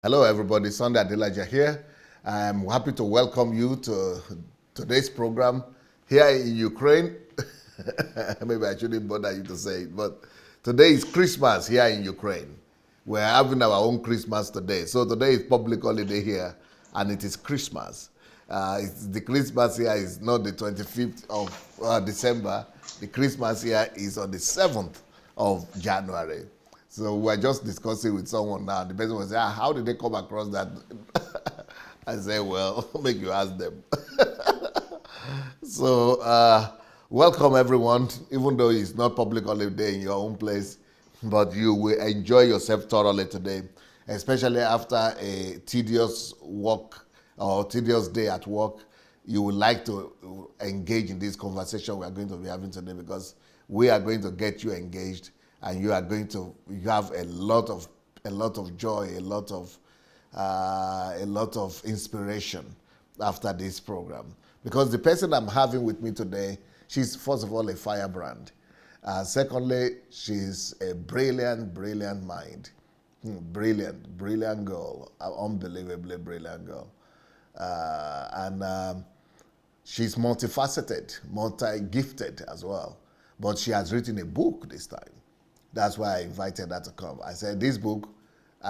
Hello, everybody. Sunday Adelaja here. I'm happy to welcome you to today's program here in Ukraine. Maybe I shouldn't bother you to say it, but today is Christmas here in Ukraine. We're having our own Christmas today. So today is public holiday here, and it is Christmas. The Christmas here is not the 25th of December. The Christmas here is on the 7th of January. So we're just discussing with someone now. The person was saying, how did they come across that? I say, well, make you ask them. So welcome everyone, even though it's not public holiday in your own place, but you will enjoy yourself thoroughly today, especially after a tedious work or tedious day at work. You would like to engage in this conversation we are going to be having today, because we are going to get you engaged, and you are going to have a lot of joy, a lot of inspiration after this program. Because the person I'm having with me today, she's first of all a firebrand. Secondly, she's a brilliant mind. Brilliant girl, unbelievably brilliant girl. And she's multifaceted, multi-gifted as well. But she has written a book this time. That's why I invited her to come. I said, this book,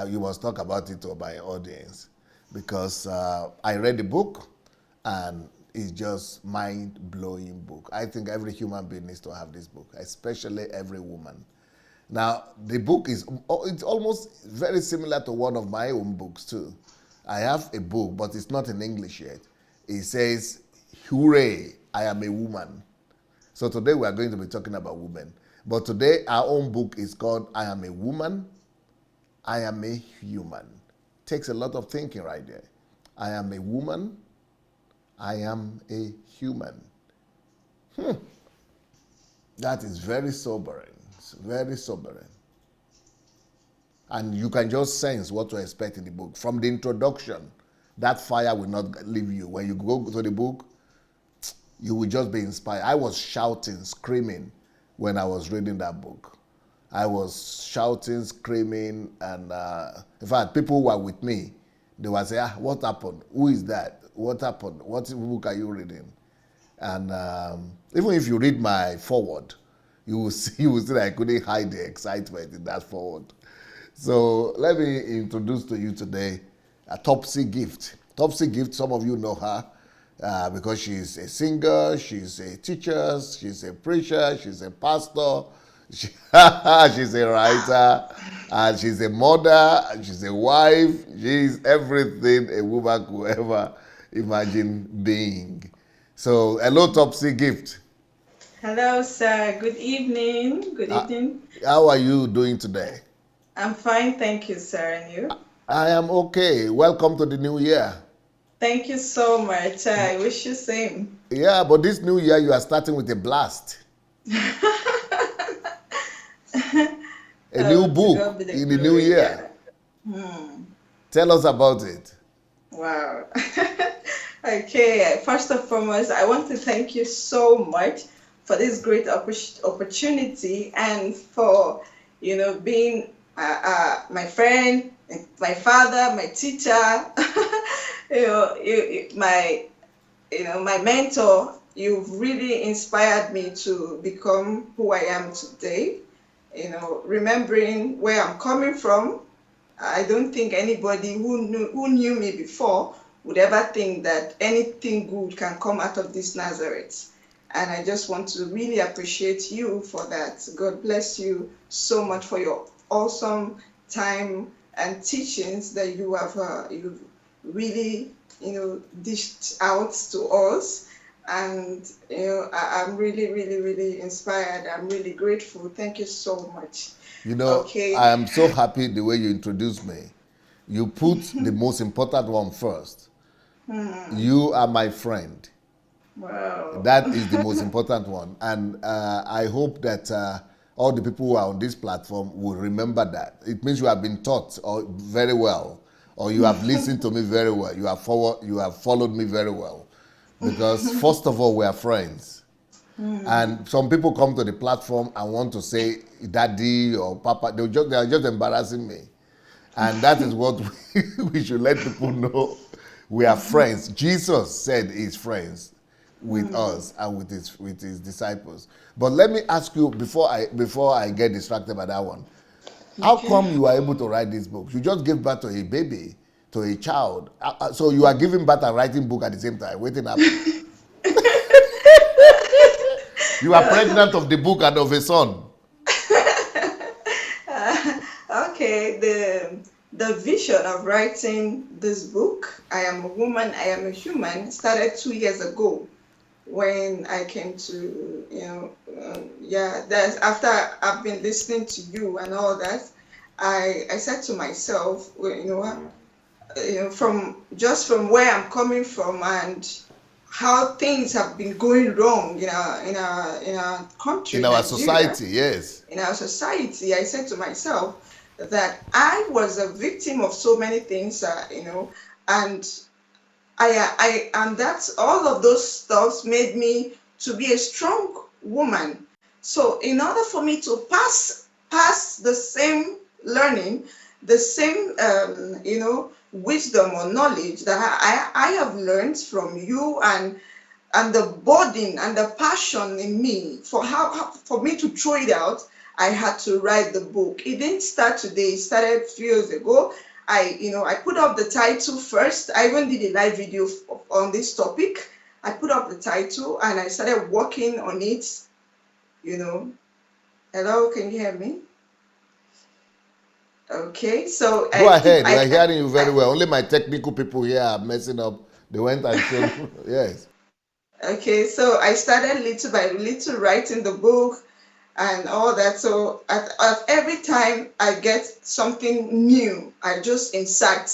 you must talk about it to my audience, because I read the book and it's just mind-blowing book. I think every human being needs to have this book, especially every woman. Now, the book it's almost very similar to one of my own books too. I have a book, but it's not in English yet. It says, "Hooray, I am a woman." So today we are going to be talking about women. But today our own book is called "I Am a Woman, I Am a Human." Takes a lot of thinking right there. I am a woman, I am a human. That is very sobering. It's very sobering. And you can just sense what to expect in the book. From the introduction, that fire will not leave you. When you go to the book, you will just be inspired. I was shouting, screaming when I was reading that book. I was shouting, screaming, and in fact, people who were with me, they would say, what happened? Who is that? What happened? What book are you reading? And even if you read my foreword, you will see that I couldn't hide the excitement in that foreword. So let me introduce to you today Topsy Gift. Topsy Gift, some of you know her because she's a singer, she's a teacher, she's a preacher, she's a pastor, she's a writer, and she's a mother, and she's a wife. She's everything a woman could ever imagine being. So hello, Topsy Gift. Hello, sir. Good evening. Good evening. How are you doing today? I'm fine, thank you, sir. And you? I am okay. Welcome to the new year. Thank you so much. I wish you same. Yeah, but this new year you are starting with a blast. A new book in the new year. Tell us about it. Wow. Okay, first and foremost, I want to thank you so much for this great opportunity, and for being my friend, my father, my teacher, my mentor. You've really inspired me to become who I am today. Remembering where I'm coming from, I don't think anybody who knew me before would ever think that anything good can come out of this Nazareth. And I just want to really appreciate you for that. God bless you so much for your awesome time and teachings that you've really dished out to us. And I'm really inspired. I'm really grateful. Thank you so much. Okay. I am so happy the way you introduced me. You put the most important one first. You are my friend. Wow. That is the most important one. And I hope that all the people who are on this platform will remember that. It means you have been taught very well, or you have listened to me very well. You have followed me very well. Because first of all, we are friends. And some people come to the platform and want to say daddy or papa. They are just embarrassing me. And that is what we should let people know. We are friends. Jesus said he's friends with us and with his disciples. But let me ask you before I get distracted by that one. How come you are able to write this book? You just gave birth to a baby, to a child. So you are giving birth and writing book at the same time. Waiting up. You are pregnant of the book and of a son. Okay, the vision of writing this book, I Am a Woman, I Am a Human, started 2 years ago when I came to, that's after I've been listening to you and all that, I said to myself, from where I'm coming from and how things have been going wrong in our country, in our Nigeria, society, yes. In our society, I said to myself that I was a victim of so many things, and and that's all of those stuffs made me to be a strong woman. So in order for me to pass the same learning, the same wisdom or knowledge that I have learned from you, and the burden and the passion in me for for me to throw it out, I had to write the book. It didn't start today. It started a few years ago. I put up the title first. I even did a live video on this topic. I put up the title and I started working on it. Hello, can you hear me? Okay, so go ahead. We're hearing you very well. Only my technical people here are messing up. They went and showed. Yes. Okay, so I started little by little writing the book and all that. So at every time I get something new, I just insert.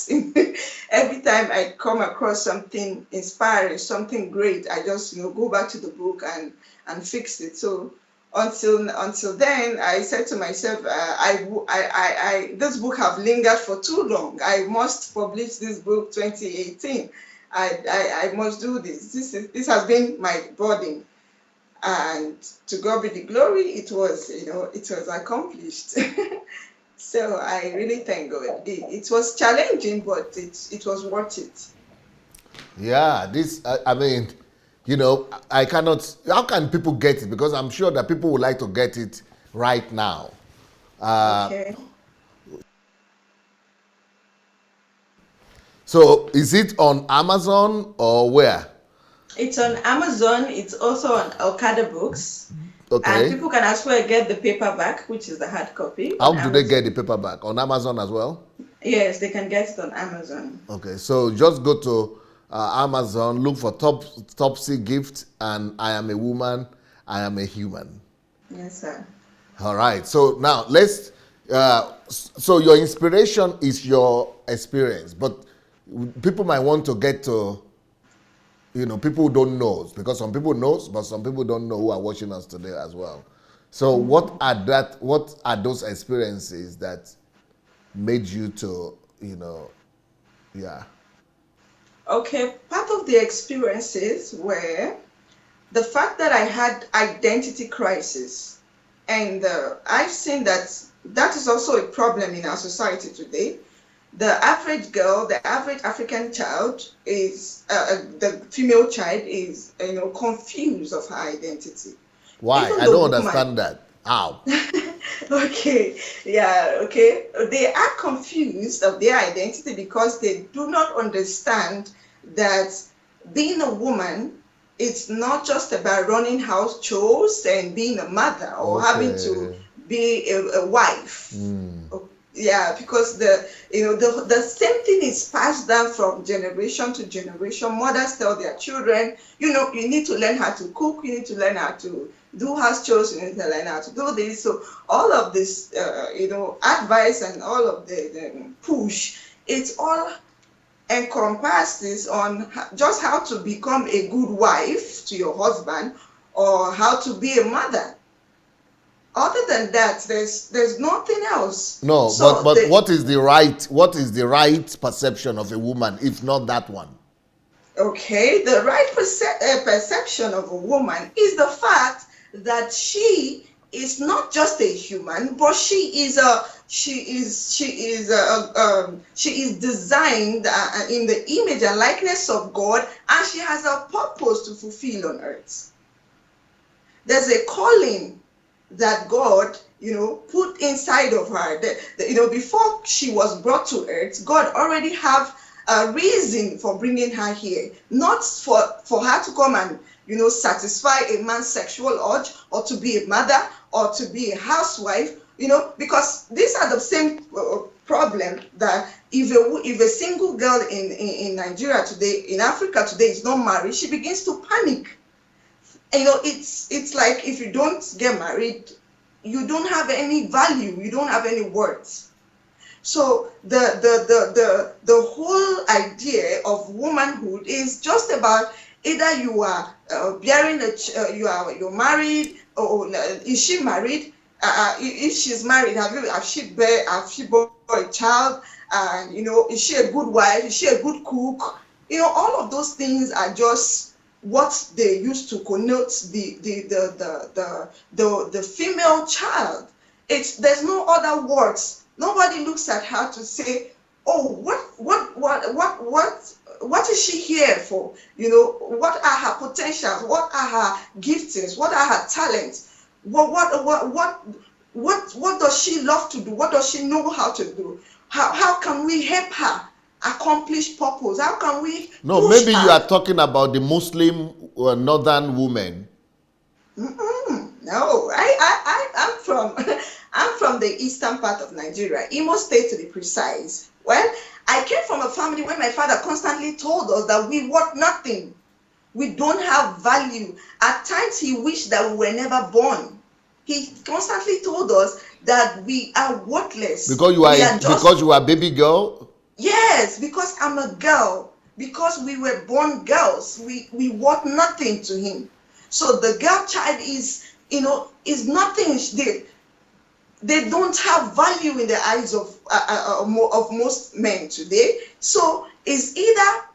Every time I come across something inspiring, something great, I just go back to the book and fix it. So until then, I said to myself, this book have lingered for too long. I must publish this book 2018. I must do this. This has been my burden. And to God be the glory, it was accomplished. So I really thank God. It was challenging, but it was worth it. Yeah, I cannot. How can people get it? Because I'm sure that people would like to get it right now. Okay. So is it on Amazon or where? It's on Amazon. It's also on Okada Books. Okay. And people can as well get the paperback, which is the hard copy. How do they get the paperback? On Amazon as well? Yes, they can get it on Amazon. Okay, so just go to Amazon, look for Topsy Gift, and I Am a Woman, I Am a Human. Yes, sir. All right, so now let's, so your inspiration is your experience, but people might want to get to, people who don't know, because some people knows, but some people don't know who are watching us today as well. So what are those experiences that made you to, Okay, part of the experiences were the fact that I had identity crisis. And I've seen that is also a problem in our society today. The average girl, the average African child is, the female child is, confused of her identity. Why? I don't understand that. How? Okay, yeah, okay. They are confused of their identity because they do not understand that being a woman, it's not just about running house chores and being a mother or having to be a wife. Yeah, because the same thing is passed down from generation to generation. Mothers tell their children, you need to learn how to cook, you need to learn how to do house chores, you need to learn how to do this. So all of this, advice and all of the push, it's all encompasses on just how to become a good wife to your husband or how to be a mother. Other than that, there's nothing else. No, so but what is the right perception of a woman if not that one? Okay, the right perception of a woman is the fact that she is not just a human, but she is designed in the image and likeness of God, and she has a purpose to fulfill on earth. There's a calling that God, put inside of her. Before she was brought to earth, God already have a reason for bringing her here, not for her to come and satisfy a man's sexual urge, or to be a mother, or to be a housewife, because these are the same problem that if a single girl in Nigeria today, in Africa today, is not married, she begins to panic. It's like, if you don't get married, you don't have any value, you don't have any worth. So the whole idea of womanhood is just about either you are bearing you're married, or is she married? If she's married, has she born a child? Is she a good wife? Is she a good cook? All of those things are just what they used to connote the female child. There's no other words. Nobody looks at her to say, oh, what is she here for? What are her potentials? What are her giftings? What are her talents? What does she love to do? What does she know how to do? How can we help her accomplish purpose? How can we maybe her? You are talking about the Muslim northern women. No, I'm from I'm from the eastern part of Nigeria, Imo State to be precise. Well, I came from a family where my father constantly told us that we want nothing. We don't have value. At times he wished that we were never born. He constantly told us that we are worthless. Because you are a baby girl? Yes, because I'm a girl. Because we were born girls. We want nothing to him. So the girl child is nothing. They don't have value in the eyes of most men today. So it's either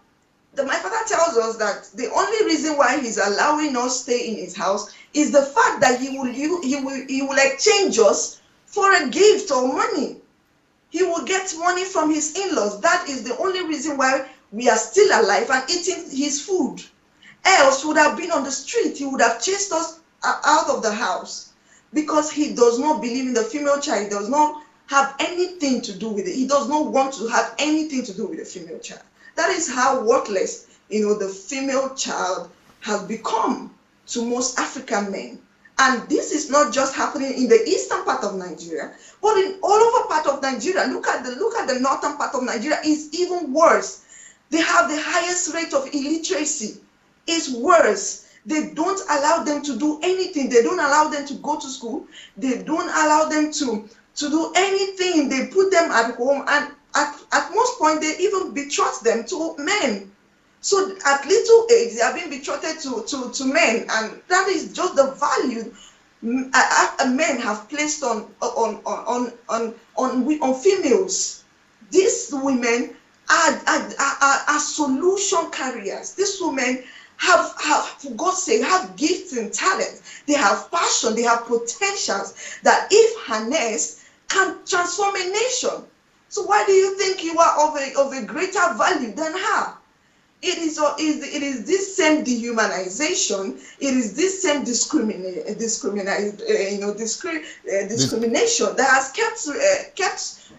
my father tells us that the only reason why he's allowing us stay in his house is the fact that he will exchange us for a gift or money. He will get money from his in-laws. That is the only reason why we are still alive and eating his food. Else would have been on the street. He would have chased us out of the house, because he does not believe in the female child. He does not have anything to do with it. He does not want to have anything to do with the female child. That is how worthless, the female child has become to most African men. And this is not just happening in the eastern part of Nigeria, but in all over part of Nigeria. Look at the northern part of Nigeria. It's even worse. They have the highest rate of illiteracy. It's worse. They don't allow them to do anything. They don't allow them to go to school. They don't allow them to do anything. They put them at home, and at most point they even betroth them to men. So at little age they are being betrothed to men, and that is just the value men have placed on females. These women are solution carriers. These women have, for God's sake, have gifts and talents. They have passion. They have potentials that, if harnessed, can transform a nation. So why do you think you are of a greater value than her? It is this same dehumanization. It is this same discrimination that has kept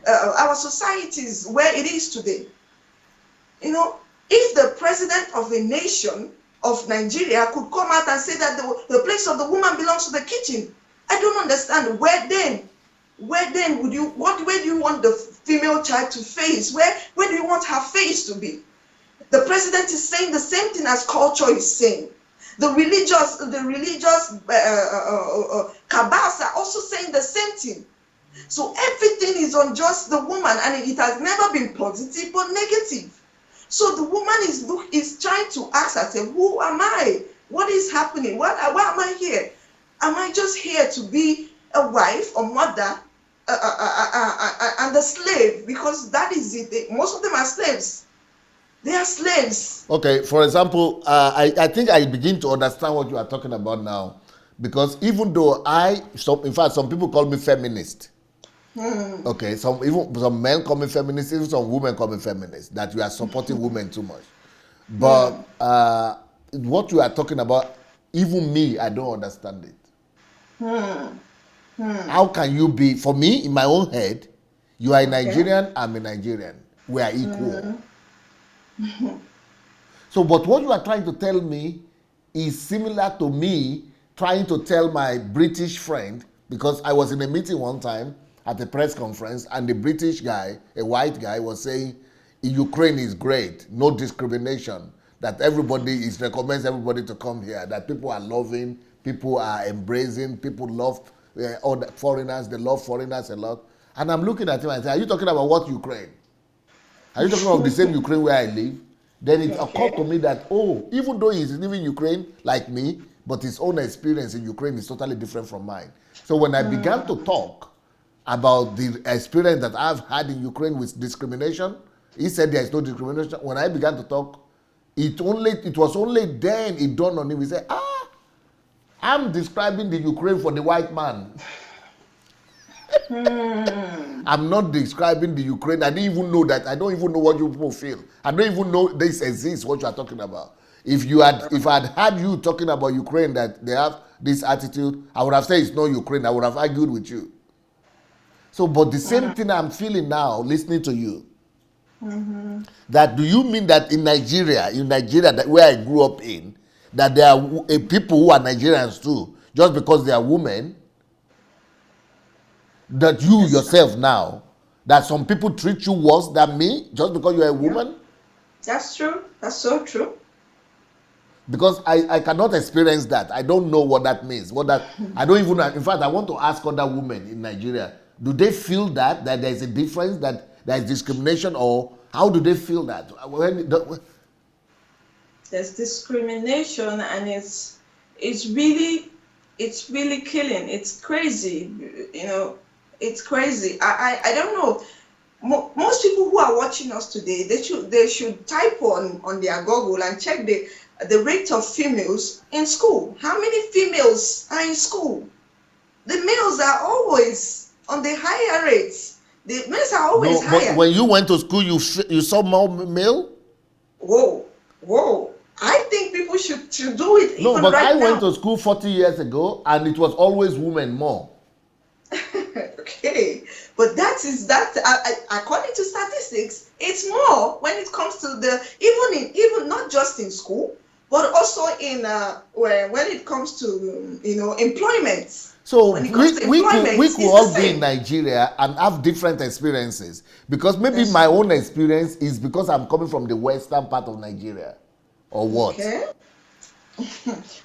our societies where it is today. If the president of a nation of Nigeria could come out and say that the place of the woman belongs to the kitchen, I don't understand. Where then where do you want the female child to face? Where do you want her face to be? The president is saying the same thing as culture is saying. The religious cabals are also saying the same thing. So everything is on just the woman, and it has never been positive but negative. So the woman is trying to ask herself, who am I? What is happening? Why am I here? Am I just here to be a wife or mother and a slave? Because that is it. Most of them are slaves. They are slaves. Okay, for example, I think I begin to understand what you are talking about now. Because even though in fact, some people call me feminist. Okay, some men call me feminist, even some women call me feminist, that you are supporting women too much. But what you are talking about, even me, I don't understand it. How can you be, for me, in my own head, you are a Nigerian, I'm a Nigerian. We are equal. So, but what you are trying to tell me is similar to me trying to tell my British friend, because I was in a meeting one time at a press conference, and the British guy, a white guy, was saying Ukraine is great, no discrimination, that recommends everybody to come here, that people are loving, people are embracing, people love all foreigners, they love foreigners a lot. And I'm looking at him and say, are you talking about what Ukraine? Are you talking about the same Ukraine where I live? Then it occurred to me that, even though he's living in Ukraine like me, but his own experience in Ukraine is totally different from mine. So when I began to talk about the experience that I've had in Ukraine with discrimination, he said there is no discrimination. When I began to talk, it was only then it dawned on him. He said, I'm describing the Ukraine for the white man. I'm not describing the Ukraine. I didn't even know that. I don't even know what you people feel. I don't even know this exists, what you are talking about. If I'd had you talking about Ukraine, that they have this attitude, I would have said it's not Ukraine. I would have argued with you. So, but the same thing I'm feeling now, listening to you, that do you mean that in Nigeria, that where I grew up in, that there are people who are Nigerians too, just because they are women, that you yourself now, that some people treat you worse than me just because you're a woman? That's true. That's so true. Because I cannot experience that. I don't know what that means. I don't even, in fact, I want to ask other women in Nigeria, do they feel that there's a difference, that there's discrimination, or how do they feel that? There's discrimination, and it's really killing. It's crazy, it's crazy. I don't know. Most people who are watching us today, they should type on their Google and check the rate of females in school. How many females are in school? The males are always on the higher rates. The males are always higher. But when you went to school, you saw more male? Whoa. I think people should do it. No, but I went now. to school 40 years ago, and it was always women more. Okay, but that according to statistics, it's more when it comes to even not just in school, but also in when it comes to employment. So we could all be in Nigeria and have different experiences, because maybe my own experience is because I'm coming from the western part of Nigeria, or what? Okay.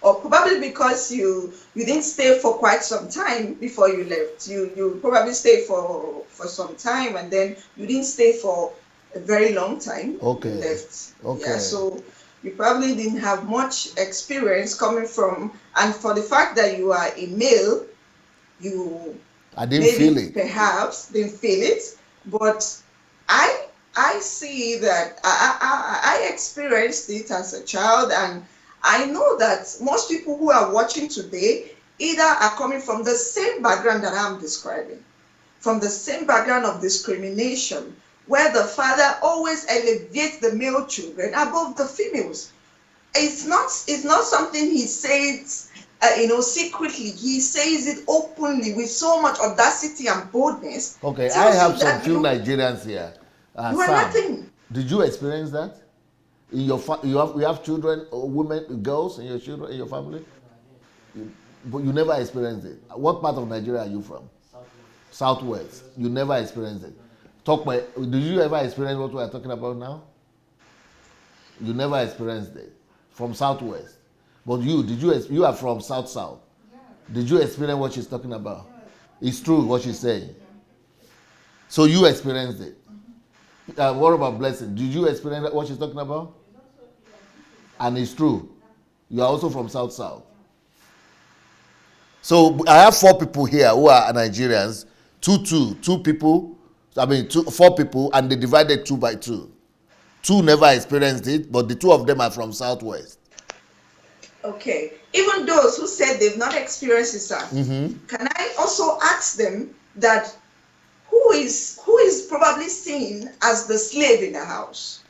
Or probably because you didn't stay for quite some time before you left. You probably stayed for some time, and then you didn't stay for a very long time. Okay. You left. Okay. Yeah, so you probably didn't have much experience coming from, and for the fact that you are a male, I didn't feel it. Perhaps didn't feel it, but I see that I experienced it as a child, and I know that most people who are watching today either are coming from the same background that I'm describing, from the same background of discrimination, where the father always elevates the male children above the females. It's not something he says, secretly. He says it openly with so much audacity and boldness. Okay, I have some few Nigerians here. You are nothing. Did you experience that? In your you have children, women, girls in your family, but you never experienced it. What part of Nigeria are you from? Southwest. You never experienced it. Did you ever experience what we are talking about now? You never experienced it from Southwest, but you are from South. Yeah. Did you experience what she's talking about? Yeah. It's true what she's saying. Yeah. So you experienced it. What about Blessing? Did you experience what she's talking about? And it's true. You are also from South. So I have 4 people here who are Nigerians. 2 people. I mean, 4 people, and they divided 2 by 2. 2 never experienced it, but the 2 of them are from Southwest. Okay. Even those who said they've not experienced it, sir, can I also ask them that who is probably seen as the slave in the house?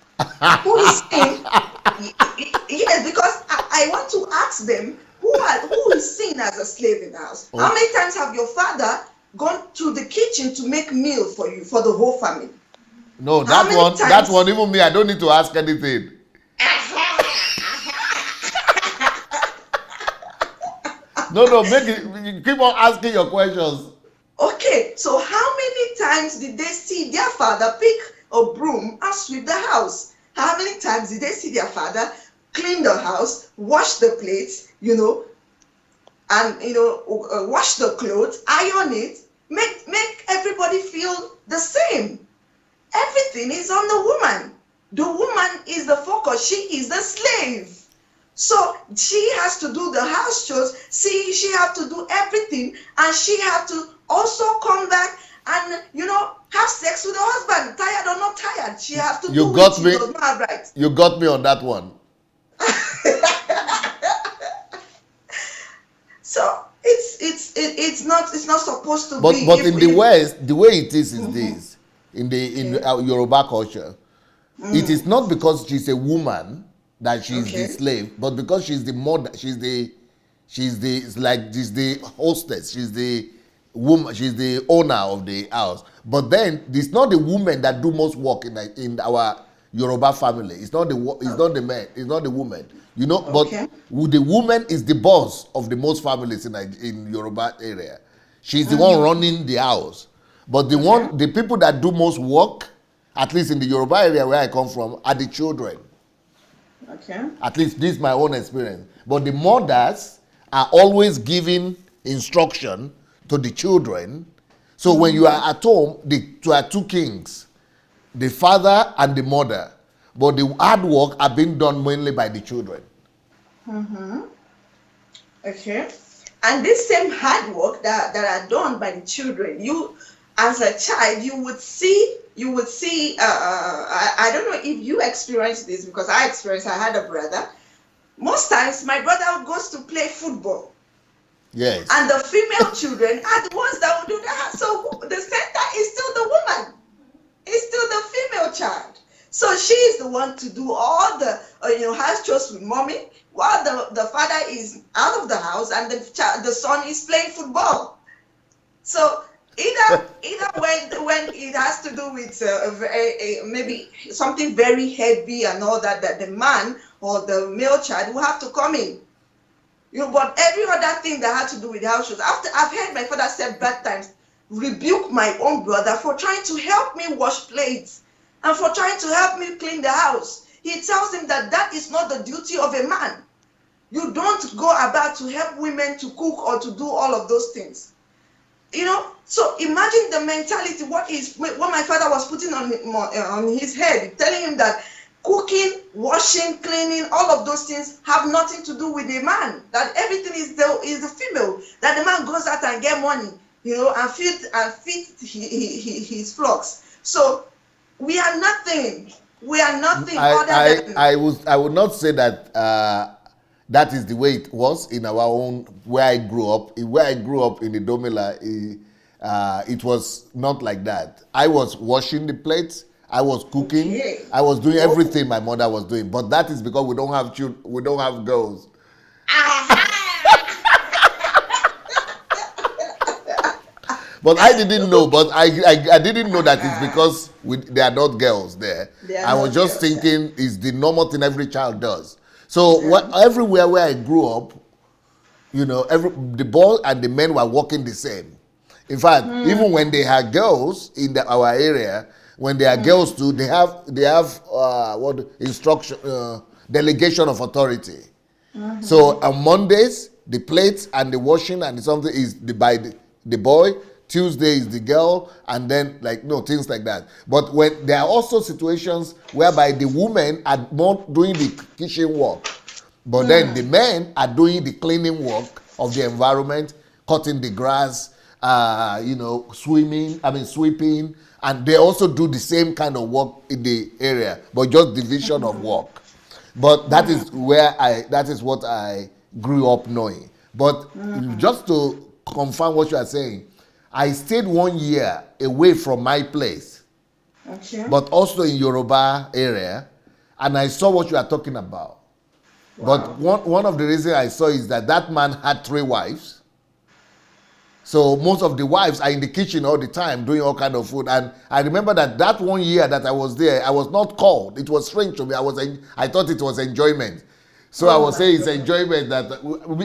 Who is seen? Yes, because I want to ask them who is seen as a slave in the house. Oh. How many times have your father gone to the kitchen to make meal for you, for the whole family? No, How many that times? one, even me, I don't need to ask anything. No, make it. You keep on asking your questions. Okay, so how many times did they see their father pick a broom and sweep the house? How many times did they see their father clean the house, wash the plates, and wash the clothes, iron it, make everybody feel the same? Everything is on the woman. The woman is the focus. She is the slave. So she has to do the house chores. She have to do everything, and she have to also come back and have sex with her husband, tired or not tired. She has to do it. She does not have right. You got me on that one. So it's not supposed to but be. But in the West, the way it is this in our Yoruba culture, it is not because she's a woman that she's the slave, but because she's the mother, she's the hostess, she's the woman, she's the owner of the house. But then it's not the woman that do most work in our Yoruba family. It's not the man, it's not the woman. But the woman is the boss of the most families in Yoruba area. She's the one running the house. But the people that do most work, at least in the Yoruba area where I come from, are the children. Okay. At least this is my own experience. But the mothers are always giving instruction to the children. So when you are at home, there are two kings, the father and the mother. But the hard work are being done mainly by the children. Okay. And this same hard work that are done by the children, you as a child, you would see, I don't know if you experienced this, because I had a brother. Most times my brother goes to play football. Yes. And the female children are the ones that will do that. So the center is still the woman. It's still the female child. So she is the one to do all the house chores with mommy, while the father is out of the house and the son is playing football. So either when it has to do with maybe something very heavy and all that the man or the male child will have to come in. But every other thing that had to do with house chores, after I've heard my father several times rebuke my own brother for trying to help me wash plates and for trying to help me clean the house. He tells him that is not the duty of a man. You don't go about to help women to cook or to do all of those things. So imagine the mentality, what my father was putting on his head, telling him that cooking, washing, cleaning, all of those things have nothing to do with a man. That everything is the female. That the man goes out and get money, and feed his flocks. So we are nothing. We are nothing other than. I would not say that that is the way it was in our own where I grew up. Where I grew up in the Domila, it was not like that. I was washing the plates. I was cooking. Okay. I was doing everything my mother was doing. But that is because we don't have children. We don't have girls. But I didn't know. But I didn't know that it's because they are not girls there. I was just thinking it's the normal thing every child does. So everywhere where I grew up, the boys and the men were working the same. In fact, even when they had girls in our area, when they are girls too, they have instruction, delegation of authority. So on Mondays, the plates and the washing and something is by the boy. Tuesday is the girl, and then things like that. But when there are also situations whereby the women are more doing the kitchen work, but then the men are doing the cleaning work of the environment, cutting the grass, sweeping, and they also do the same kind of work in the area, but just division of work. But that is what I grew up knowing. But just to confirm what you are saying, I stayed 1 year away from my place, Okay. but also in Yoruba area, and I saw what you are talking about. But one of the reasons I saw is that man had 3 wives. So most of the wives are in the kitchen all the time doing all kind of food. And I remember that 1 year that I was there, I was not called. It was strange to me. I thought it was enjoyment. So I was saying it's enjoyment that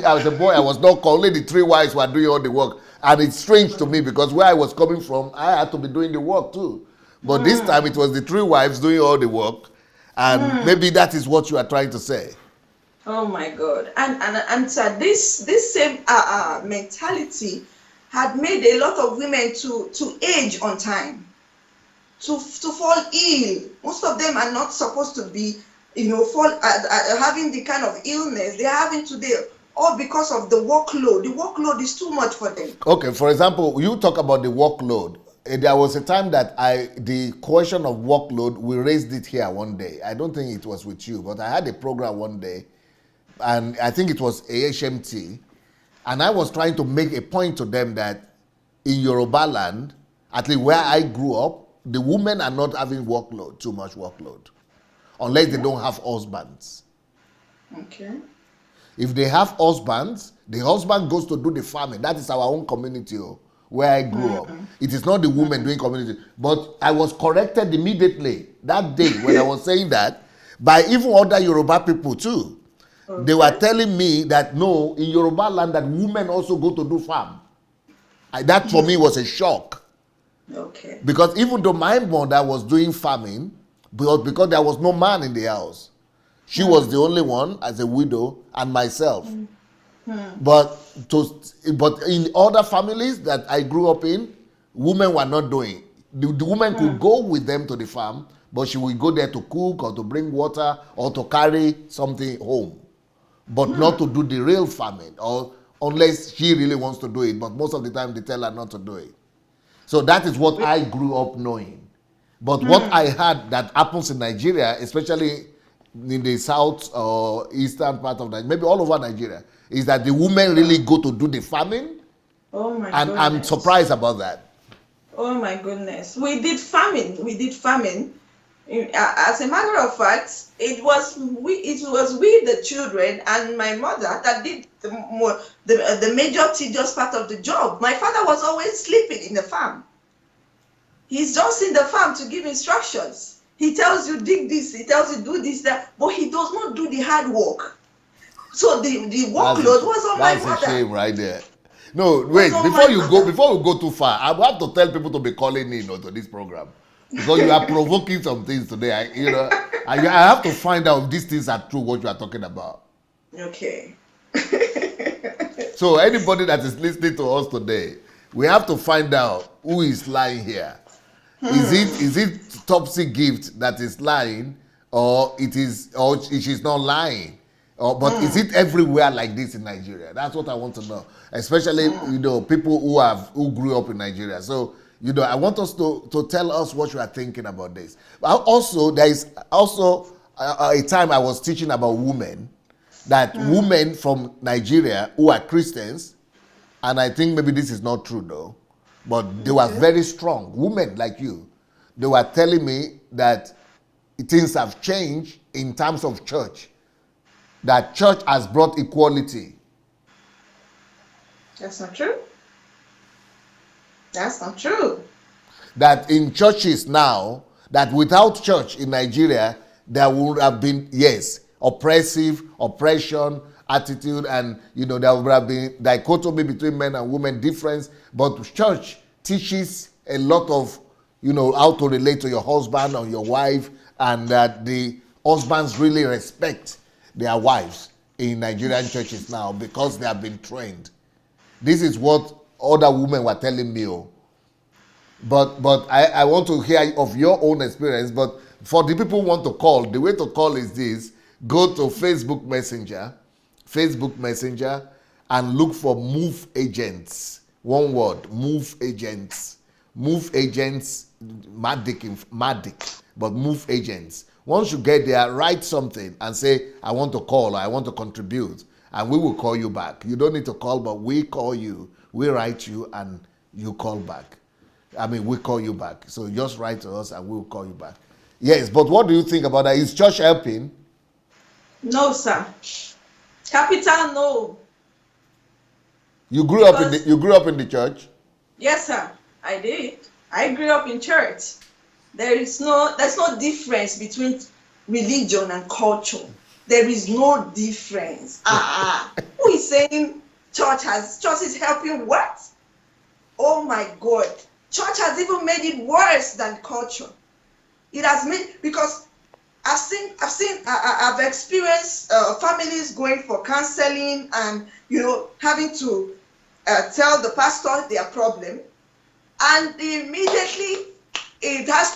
as a boy I was not called. Only the 3 wives were doing all the work. And it's strange to me because where I was coming from, I had to be doing the work too. But this time it was the 3 wives doing all the work. And maybe that is what you are trying to say. Oh my God. And sir, this same mentality had made a lot of women to age on time, to fall ill. Most of them are not supposed to be, having the kind of illness they're having today, all because of the workload. The workload is too much for them. Okay, for example, you talk about the workload. There was a time that the question of workload, we raised it here one day. I don't think it was with you, but I had a program one day, and I think it was AHMT, and I was trying to make a point to them that in Yoruba land, at least where I grew up, the women are not having too much workload, unless they don't have husbands. Okay. If they have husbands, the husband goes to do the farming. That is our own community where I grew up. It is not the women doing community. But I was corrected immediately that day when I was saying that by even other Yoruba people too. Okay. They were telling me that no, in Yoruba land that women also go to do farm. That for me was a shock. Okay. Because even though my mother was doing farming, because there was no man in the house. She was the only one as a widow and myself. But in other families that I grew up in, women were not doing. The woman could go with them to the farm, but she would go there to cook or to bring water or to carry something home, but not to do the real farming, or unless she really wants to do it. But most of the time they tell her not to do it. So that is what I grew up knowing. But what I heard that happens in Nigeria, especially in the south or eastern part of Nigeria, maybe all over Nigeria, is that the women really go to do the farming. Oh my and goodness. I'm surprised about that. Oh my goodness. We did farming. As a matter of fact, it was we the children and my mother that did the major tedious part of the job. My father was always sleeping in the farm. He's just in the farm to give instructions. He tells you dig this, he tells you do this, that, but he does not do the hard work. So the workload was on my mother. That's a shame right there. No, wait, before we go too far, I have to tell people to be calling in to this program. Because you are provoking some things today. I have to find out if these things are true, what you are talking about. Okay. So anybody that is listening to us today, we have to find out who is lying here. Is it Topsy Gift that is lying, or she's not lying? But is it everywhere like this in Nigeria? That's what I want to know. Especially people who grew up in Nigeria. So I want us to tell us what you are thinking about this. Also, there is also a time I was teaching about women, that women from Nigeria who are Christians, and I think maybe this is not true though, but they were very strong. Women like you, they were telling me that things have changed in terms of church, that church has brought equality. That's not true. That's not true. That in churches now, that without church in Nigeria, there would have been, oppression, attitude, and there would have been dichotomy between men and women, difference. But church teaches a lot of, how to relate to your husband or your wife, and that the husbands really respect their wives in Nigerian churches now because they have been trained. This is what other women were telling me. But I want to hear of your own experience. But for the people who want to call, the way to call is this: go to Facebook Messenger, and look for Move Agents. One word, Move Agents. Move Agents, Matic, but Move Agents. Once you get there, write something and say, I want to call or I want to contribute. and we will call you back. You don't need to call, but we call you, we write you, and you call back. I mean, we call you back. So just write to us and we will call you back. Yes, but what do you think about that? Is church helping? No, sir. Capital no. You grew up in the church? Yes, sir. I did. I grew up in church. There's no difference between religion and culture. There is no difference. Who is saying church is helping what? Oh my God. Church has even made it worse than culture. It has made, because I've experienced families going for counseling and, having to tell the pastor their problem, and immediately it has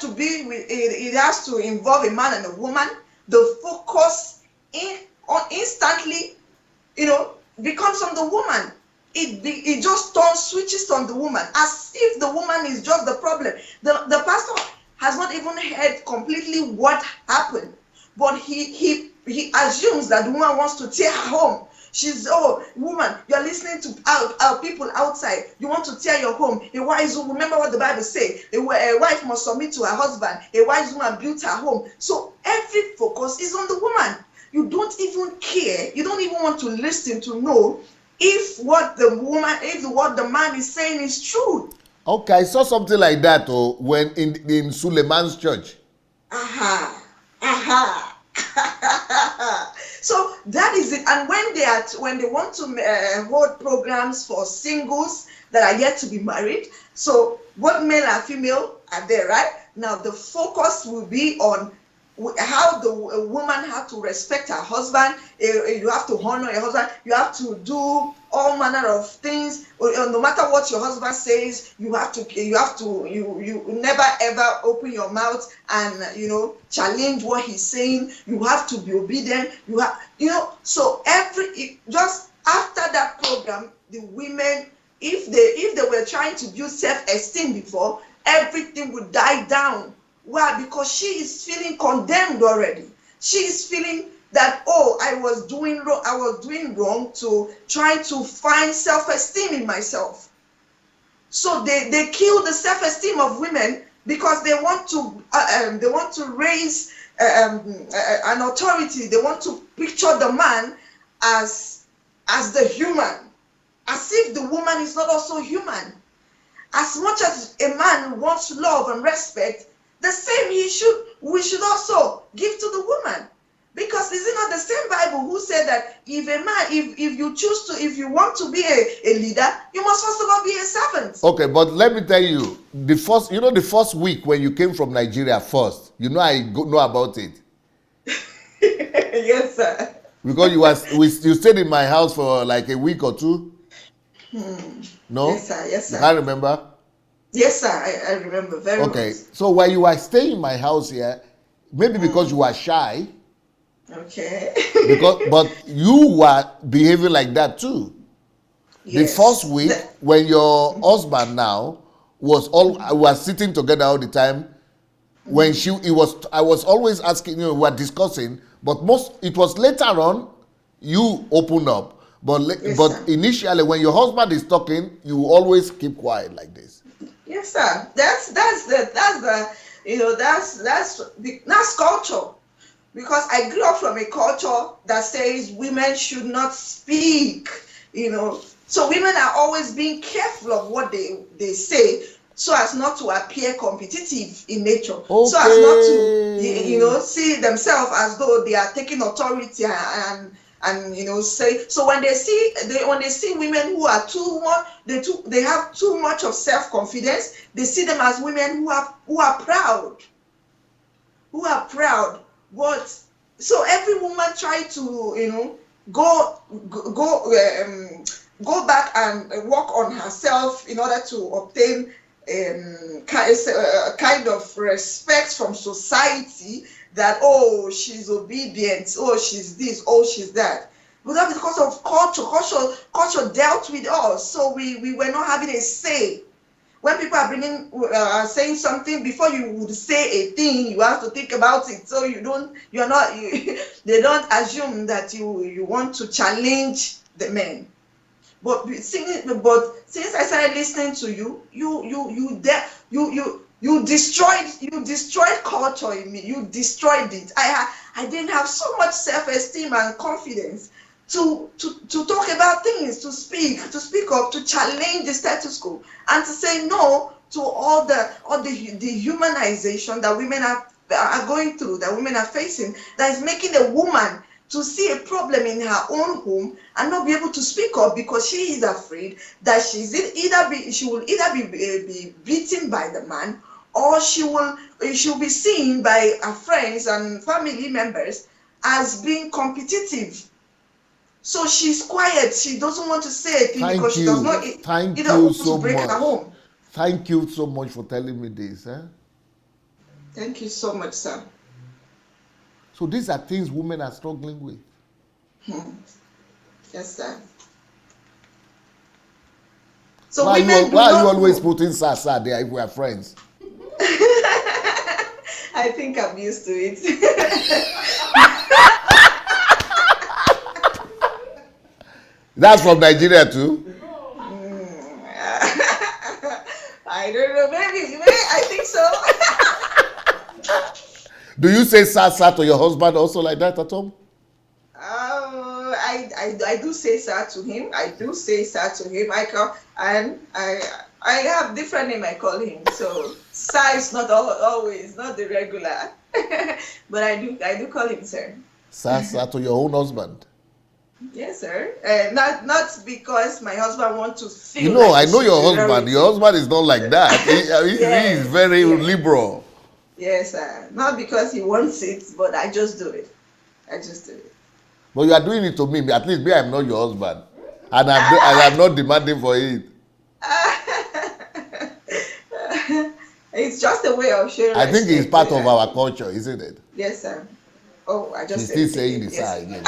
to involve a man and a woman. The focus instantly, becomes on the woman. It just switches on the woman, as if the woman is just the problem. The pastor has not even heard completely what happened, but he assumes that the woman wants to tear her home. She's, woman, you're listening to our people outside. You want to tear your home. Remember what the Bible says. A wife must submit to her husband. A wise woman built her home. So every focus is on the woman. You don't even care. You don't even want to listen to know if what the man is saying is true. Okay, I saw something like that when in Suleiman's church. So that is it. And when they want to hold programs for singles that are yet to be married, so both male and female are there, right? Now the focus will be on how the woman has to respect her husband. You have to honor your husband. You have to do all manner of things. No matter what your husband says, you never ever open your mouth and challenge what he's saying. You have to be obedient. So just after that program, the women, if they were trying to build self-esteem before, everything would die down. Why? Because she is feeling condemned already. She is feeling that, I was doing wrong to try to find self-esteem in myself. So they kill the self-esteem of women because they want to raise an authority. They want to picture the man as the human, as if the woman is not also human. As much as a man wants love and respect, the same we should also give to the woman. Because is it not the same Bible who said that if a man, if you want to be a leader, you must first of all be a servant. Okay, but let me tell you, the first week when you came from Nigeria first, I know about it. Yes, sir. Because you stayed in my house for like a week or two. No? Yes, sir. Yes, sir. You can't remember? Yes, sir. I remember very well. Okay, so while you were staying in my house here, maybe because you were shy. Okay. But you were behaving like that too. Yes. The first week when your husband now was sitting together all the time, when I was always asking, we were discussing, but it was later on you open up. But initially when your husband is talking, you always keep quiet like this. Yes, sir. That's culture. Because I grew up from a culture that says women should not speak, So women are always being careful of what they say, so as not to appear competitive in nature. Okay. So as not to, see themselves as though they are taking authority and say. So when they see women who are they have too much of self-confidence, they see them as women who are proud. But so every woman tried to go back and work on herself in order to obtain kind of respect from society, that she's obedient, she's this, she's that. But that's because of culture dealt with us, so we were not having a say. when people are saying something, before you would say a thing, you have to think about it. So they don't assume that you want to challenge the men. But since I started listening to you destroyed culture in me. You destroyed it. I didn't have so much self-esteem and confidence to talk about things, to speak up, to challenge the status quo, and to say no to all the dehumanization that women are going through, that women are facing, that is making a woman to see a problem in her own home and not be able to speak up because she is afraid that she will either be beaten by the man, or she'll be seen by her friends and family members as being competitive. So she's quiet. She doesn't want to say a thing because she does not want to break her home. Thank you so much for telling me this. Thank you so much, sir. So these are things women are struggling with. Yes, sir. So why are you always putting sir there if we are friends? I think I'm used to it. That's from Nigeria too? I don't know, maybe I think so. Do you say sir to your husband also like that at home? I do say sir to him. I have different name I call him. So sir is not always not the regular, but I do call him sir. Sir to your own husband? Yes, sir. Not because my husband wants to feel. You know, like I know your husband. Your husband is not like that. He is very liberal. Yes, sir. Not because he wants it, but I just do it. But you are doing it to me. At least me, I'm not your husband, and I'm not demanding for it. It's just a way of sharing. I think it's part of our culture, isn't it? Yes, sir. Oh, I just. He's still saying the side. Yes.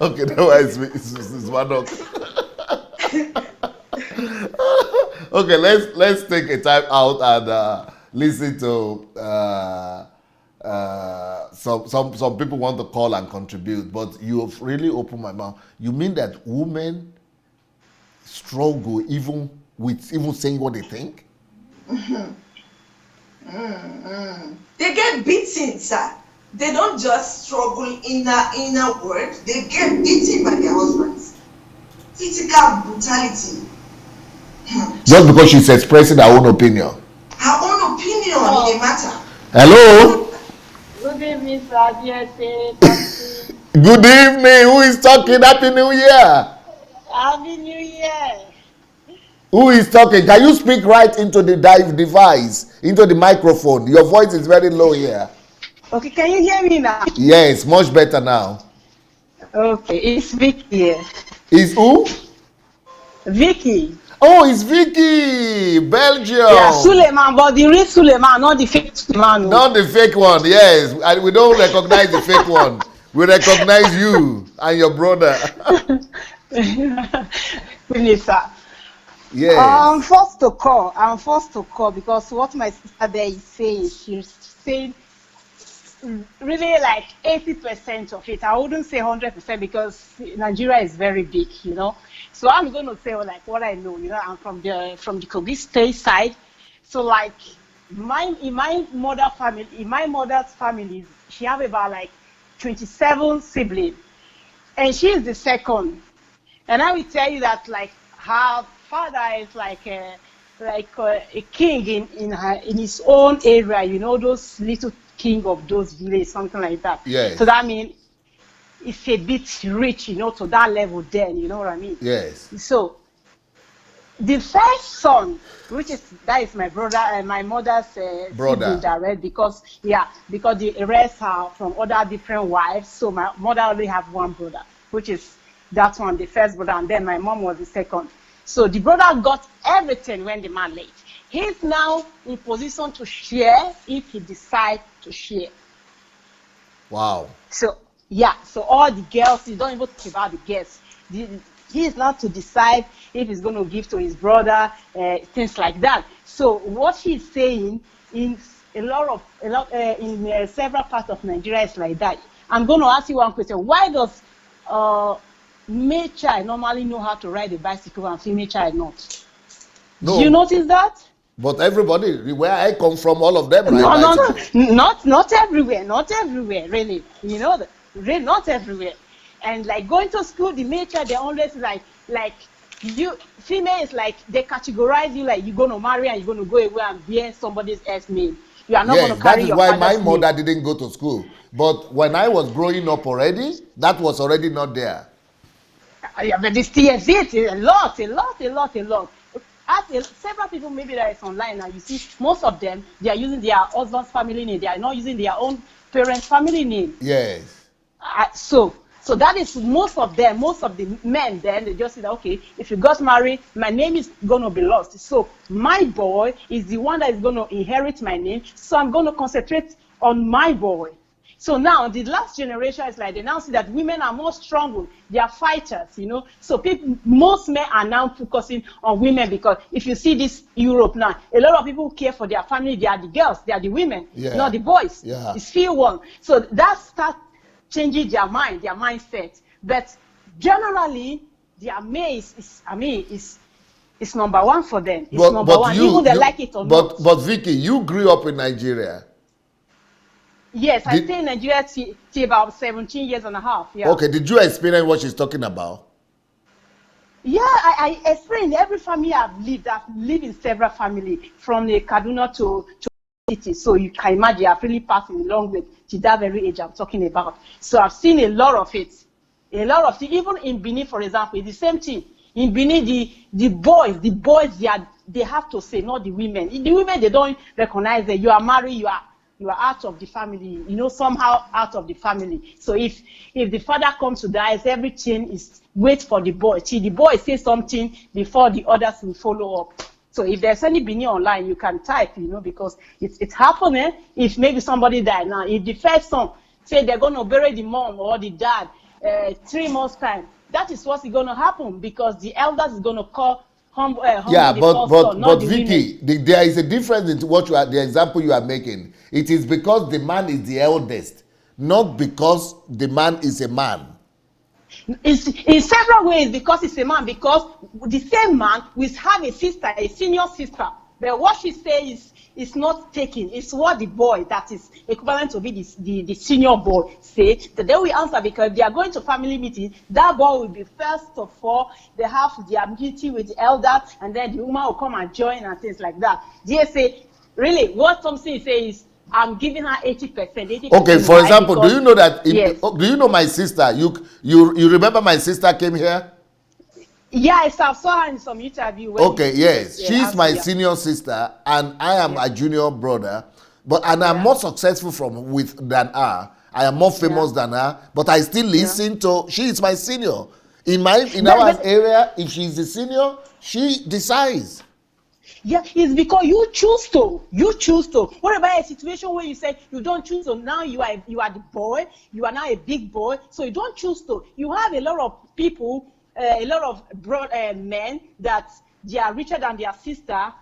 Okay, no, it's one up. Okay, let's take a time out and listen to some people want to call and contribute, but you've really opened my mouth. You mean that women struggle even saying what they think? They get beaten, sir. They don't just struggle in a word. They get beaten by their husbands. Physical brutality. Just because she's expressing her own opinion. Her own opinion in a matter. Hello? Good evening, sir. Good evening. Who is talking? Happy New Year. Happy New Year. Who is talking? Can you speak right into the device, into the microphone? Your voice is very low here. Okay, can you hear me now? Yes, much better now. Okay, it's Vicky here. Is who? Vicky. Oh, it's Vicky, Belgium. Yeah, Suleiman, but the real Suleiman, not the fake Suleiman. Not the fake one, yes. And we don't recognize the fake one. We recognize you and your brother. Minister. Yes. I'm forced to call because what my sister there is saying, she's saying really like 80% of it. I wouldn't say 100% because Nigeria is very big, you know. So I'm going to say like what I know, you know. I'm from the Kogi State side. So like in my mother's family, she have about like 27 siblings, and she is the second. And I will tell you that like her father is like a king in his own area, you know, those little king of those villages, something like that. Yes. So that means it's a bit rich, you know, to that level then, you know what I mean? Yes. So the first son, that is my brother and my mother's brother direct, because the rest are from other different wives. So my mother only have one brother, which is that one, the first brother, and then my mom was the second. So the brother got everything when the man left. He's now in position to share if he decides to share. Wow. So yeah, so all the girls, you don't even talk about the girls. He is not to decide if he's going to give to his brother, things like that. So what he's saying in several parts of Nigeria is like that. I'm going to ask you one question. Why does male child normally know how to ride a bicycle and female child not? No. Do you notice that? But everybody, where I come from, all of them ride bicycles. No, not everywhere, really. You know, really not everywhere. And like going to school, the male child, they always like you, female is like, they categorize you like you're going to marry and you're going to go away and bear somebody's else name. You are not going to carry your father's name. That is why my mother didn't go to school. But when I was growing up already, that was already not there. Yeah, but this TSC, a lot. Several people maybe that is online now, you see most of them, they are using their husband's family name. They are not using their own parents' family name. Yes. So that is most of the men, then they just say that, okay, if you got married, my name is going to be lost. So my boy is the one that is going to inherit my name. So I'm going to concentrate on my boy. So now the last generation is like, they now see that women are more stronger. They are fighters, you know. So most men are now focusing on women, because if you see this Europe now, a lot of people who care for their family, they are the girls, they are the women, not the boys. Yeah. It's few one. So that starts changing their mindset. But generally, their male is number one for them. It's number one, even they like it or not. But Vicky, you grew up in Nigeria. Yes, I stayed in Nigeria till about 17 years and a half. Yeah. Okay, did you experience what she's talking about? Yeah, I experienced every family I've lived in several families, from the Kaduna to city. So you can imagine I've really passed a long way to that very age I'm talking about. So I've seen a lot of it. Even in Benin, for example, it's the same thing. In Benin, the boys, they have to say, not the women. The women, they don't recognize that you are married, you are out of the family, you know, somehow out of the family. So if the father comes to die, everything is wait for the boy. See, the boy says something before the others will follow up. So if there's any Benin online, you can type, you know, because it's happening. If maybe somebody died now, if the first son say they're going to bury the mom or the dad 3 months time, that is what's going to happen, because the elders is going to call but Vicky, there is a difference in the example you are making. It is because the man is the eldest, not because the man is a man. It's in several ways because it's a man, because the same man will have a sister, a senior sister, but what she says is not taken. It's what the boy that is equivalent to be the senior boy say. That they will answer, because they are going to family meeting. That boy will be first of all. They have their meeting with the elder, and then the woman will come and join and things like that. They say, really, what Topsy says, I'm giving her 80%. Okay, for example, do you know that? Yes. Do you know my sister? You remember my sister came here? Yes, I saw her in some interview. Okay, yes. She's my senior sister, and I am a junior brother. I'm more successful than her. I am more famous than her, but I still listen to. She is my senior. In our area, if she's the senior, she decides. Yeah, it's because you choose to. What about a situation where you say you don't choose to? Now you are the boy. You are now a big boy, so you don't choose to. You have a lot of people. A lot of men that they are richer than their sister.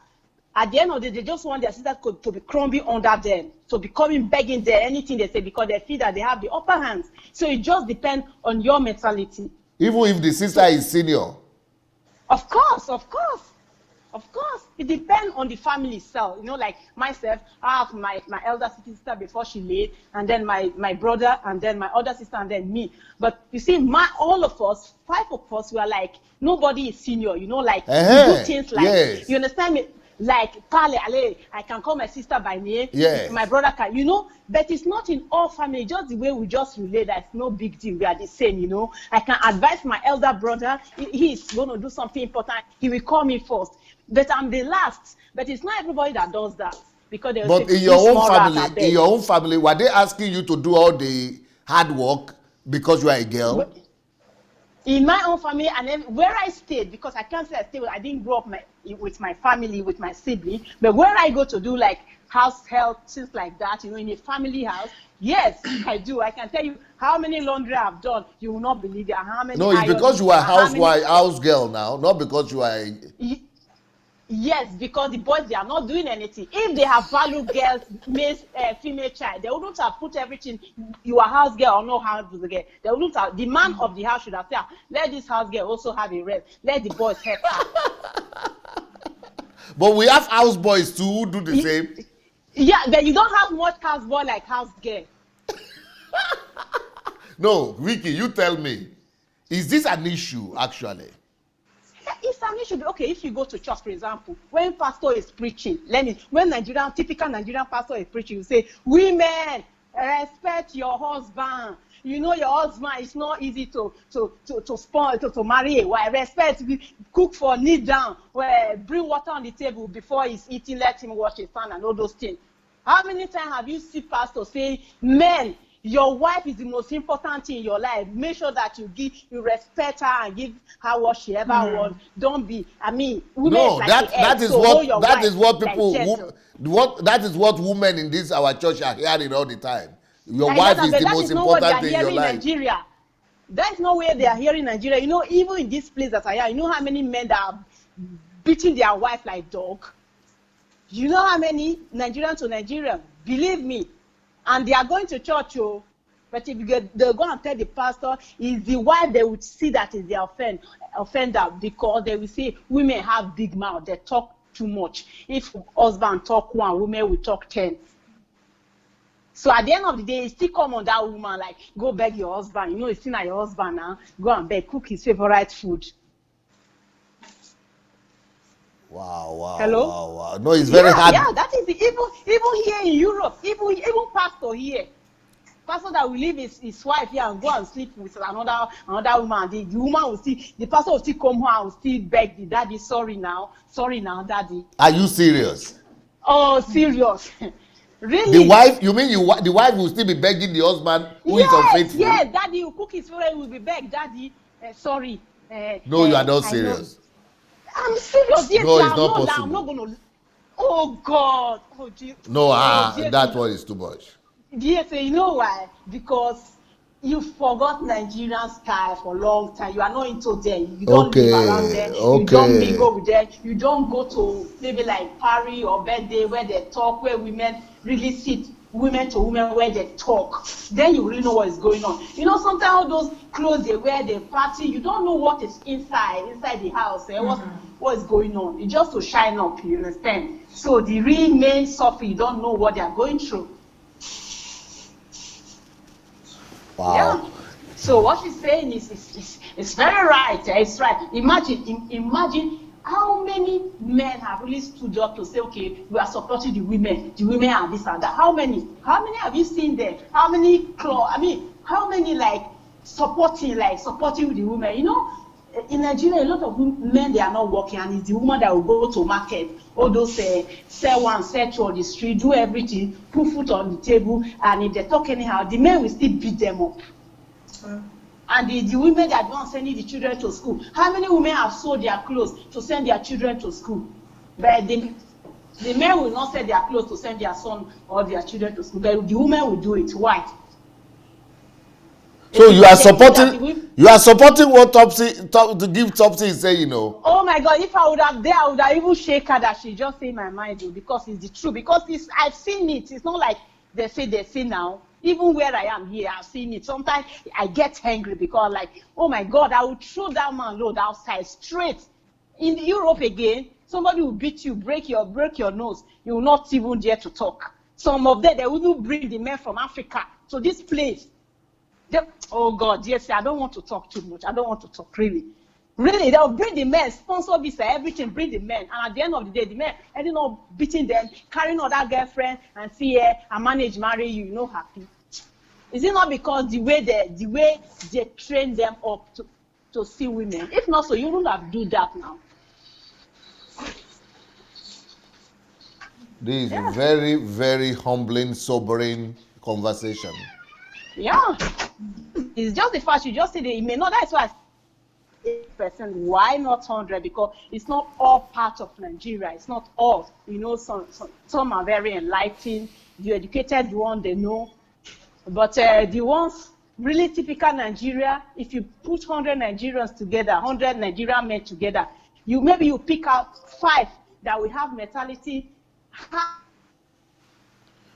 At the end of the day, they just want their sister to be crumbling under them, to be begging them anything they say, because they feel that they have the upper hand. So it just depends on your mentality. Even if the sister is senior. Of course. It depends on the family itself. You know, like myself, I have my elder sister before she lay, and then my brother, and then my other sister, and then me. But you see, all of us, 5 of us, we are like, nobody is senior. You know, like, we do things like, you understand me? Like, Pale, I can call my sister by name. Yes. My brother can, you know. But it's not in all family. Just the way we just relate, that's no big deal. We are the same, you know. I can advise my elder brother. He is going to do something important. He will call me first. But I'm the last. But it's not everybody that does that. Because but in your own family, were they asking you to do all the hard work because you are a girl? in my own family, and then where I stayed, because I can't say I stayed, I didn't grow up with my family, with my sibling, but where I go to do like house help, things like that, in a family house, yes, I do. I can tell you how many laundry I've done. You will not believe it. How many? No, it's because you are house girl now, not because you are. Yes, because the boys, they are not doing anything. If they have valued girls, female child, they wouldn't have put everything, you are house girl or no house girl. They wouldn't have, the man of the house should have said, let this house girl also have a rest. Let the boys help her. But we have house boys too who do the same. Yeah, but you don't have much house boy like house girl. No, Vicky, you tell me, is this an issue actually? It's an issue. Okay, if you go to church, for example, when pastor is preaching, when typical Nigerian pastor is preaching, you say, women, respect your husband. You know your husband, it's not easy to spoil, to marry a wife. Respect, cook for, kneel down, bring water on the table before he's eating, let him wash his hand and all those things. How many times have you seen pastors say, men, your wife is the most important thing in your life. Make sure that you respect her and give her what she ever wants. Don't be, women. No, like that is what women in this our church are hearing all the time. Your wife is the most important thing in your life. Nigeria. That is not where they are hearing Nigeria. You know, even in this place that I am, you know how many men that are beating their wife like dog? You know how many Nigerian to Nigerian? Believe me. And they are going to church, but if they go and tell the pastor, is the wife, they would see that is the offender, because they will say women have big mouth, they talk too much. If husband talk one, women will talk 10. So at the end of the day, it's still come on that woman, like, go beg your husband. You know, it's still not your husband now. Go and beg, cook his favorite food. Wow. Hello? Wow. No, it's very hard. Yeah, that is even here in Europe, even pastor here. Pastor that will leave his wife here and go and sleep with another woman. The woman will still, the pastor will still come home and will still beg the daddy, sorry now, daddy. Are you serious? Oh, serious. Really? The wife, you mean the wife will still be begging the husband who is unfaithful? Yes, daddy will cook his favorite, will be begged, daddy, sorry. No, you are not serious. I'm serious. Yes, no, it's not possible. I'm not going to. Oh God. Oh dear. No, that one is too much. Yes, you know why? Because you forgot Nigerian style for a long time. You are not into them. You don't live around them. You don't mingle with them. You don't go to maybe like party or birthday where they talk, where women really sit, women to women, where they talk. Then you really know what is going on. You know, sometimes all those clothes they wear, they party, you don't know what is inside the house. What is going on? It's just to shine up, you understand? So the real main suffering, you don't know what they are going through. Wow. Yeah. So what she's saying is very right. It's right. Imagine how many men have really stood up to say, okay, we are supporting the women. The women are this and that. How many have you seen them? How many like supporting the women? You know, in Nigeria, a lot of men, they are not working, and it's the woman that will go to market, all those sell one, sell two on the street, do everything, put food on the table, and if they talk anyhow, the men will still beat them up. And the women that don't sending the children to school, how many women have sold their clothes to send their children to school? But the men will not sell their clothes to send their son or their children to school, but the women will do it. Why? So you are supporting what to give Topsy is saying, you know. Oh my God! If I would have even shaken her that she just say my mind, because it's the truth. Because I've seen it. It's not like they say now. Even where I am here, I've seen it. Sometimes I get angry because, like, oh my God, I would throw that man load outside straight. In Europe again, somebody will beat you, break your nose. You will not even dare to talk. Some of them, they wouldn't bring the men from Africa to this place. Oh God, yes, I don't want to talk too much. I don't want to talk, really. Really, they'll bring the men, sponsor visa, everything, bring the men. And at the end of the day, the men ending up beating them, carrying other girlfriend, and see, I manage, marry you, happy. Is it not because the way they train them up to see women? If not so, you wouldn't have do that now. This is a very, very humbling, sobering conversation. Yeah. It's just the fact you just say that it may not, that's why 80%. Why not 100? Because it's not all part of Nigeria. It's not all. You know, some are very enlightened. The educated one, they know. But the ones really typical Nigeria, if you put 100 Nigerians together, 100 Nigerian men together, maybe you pick out 5 that will have mentality.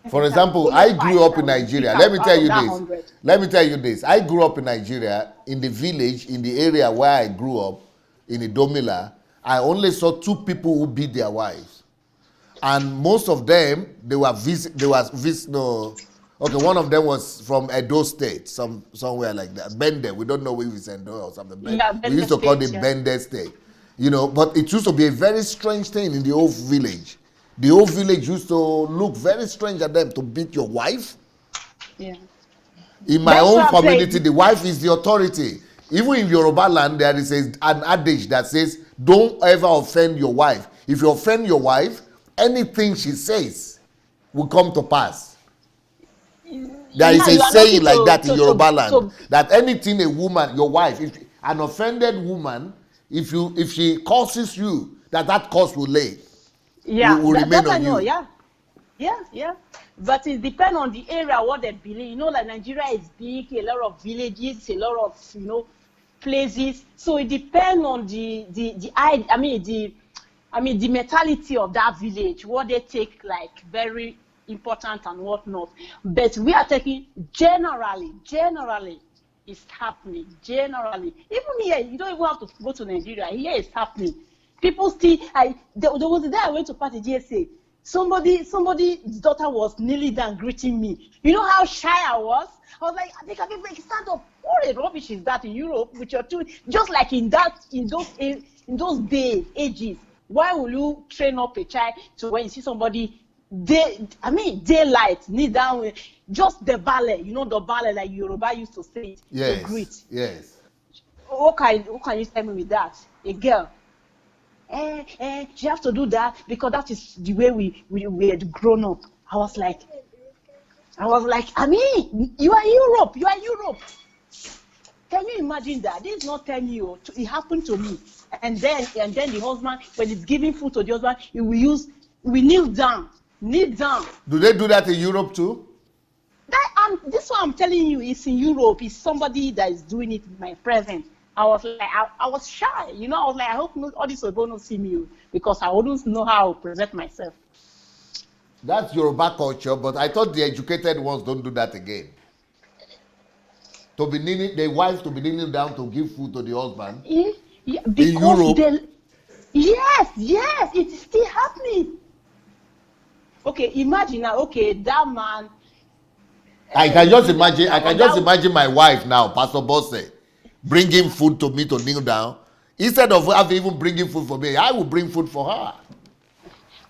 For example, I grew up in Nigeria. Let me tell you this. Let me tell you this. I grew up in Nigeria, in the village, in the area where I grew up, in Idomila. I only saw 2 people who beat their wives. And most of them, okay, one of them was from Edo State, somewhere like that. Bende, we don't know if it's Edo or something. Yeah, we used to call it Bende State. You know, but it used to be a very strange thing in the old village. The whole village used to look very strange at them to beat your wife. Yeah. In my own community, the wife is the authority. Even in Yoruba land, there is an adage that says, don't ever offend your wife. If you offend your wife, anything she says will come to pass. There is a saying like that in Yoruba land, that anything a woman, your wife, an offended woman, if she curses you, that curse will lay. Yeah, will remain on you. Yeah. But it depends on the area, what they believe. You know, like Nigeria is big, a lot of villages, a lot of, places. So it depends on the mentality of that village, what they take like very important and what not. But we are taking generally, it's happening. Generally, even here, you don't even have to go to Nigeria. Here it's happening. People still, there was a day I went to party GSA. Somebody's daughter was kneeling down greeting me. You know how shy I was? I was like, I think I can make stand up. What a rubbish is that in Europe with your two? Just like in those ages. Why will you train up a child to when you see somebody daylight, kneel down, just the ballet, the ballet like Yoruba used to say it. Yes. To greet. Yes. What can you tell me with that? A girl. You have to do that because that is the way we had grown up. I was like, you are Europe. Can you imagine that? This is not 10 years. It happened to me. And then the husband, when he's giving food to the husband, we kneel down. Do they do that in Europe too? This one I'm telling you is in Europe. It's somebody that is doing it in my presence. I was like, I was shy, I was like, I hope all these people don't see me because I wouldn't know how to present myself. That's Yoruba culture, but I thought the educated ones don't do that again. The wife to be kneeling down to give food to the husband. Yeah, because in Europe. Yes, it's still happening. Okay, imagine now. Okay, that man. I can just imagine my wife now, Pastor Bosse, bringing food to me to kneel down. Instead of having even bringing food for me, I will bring food for her.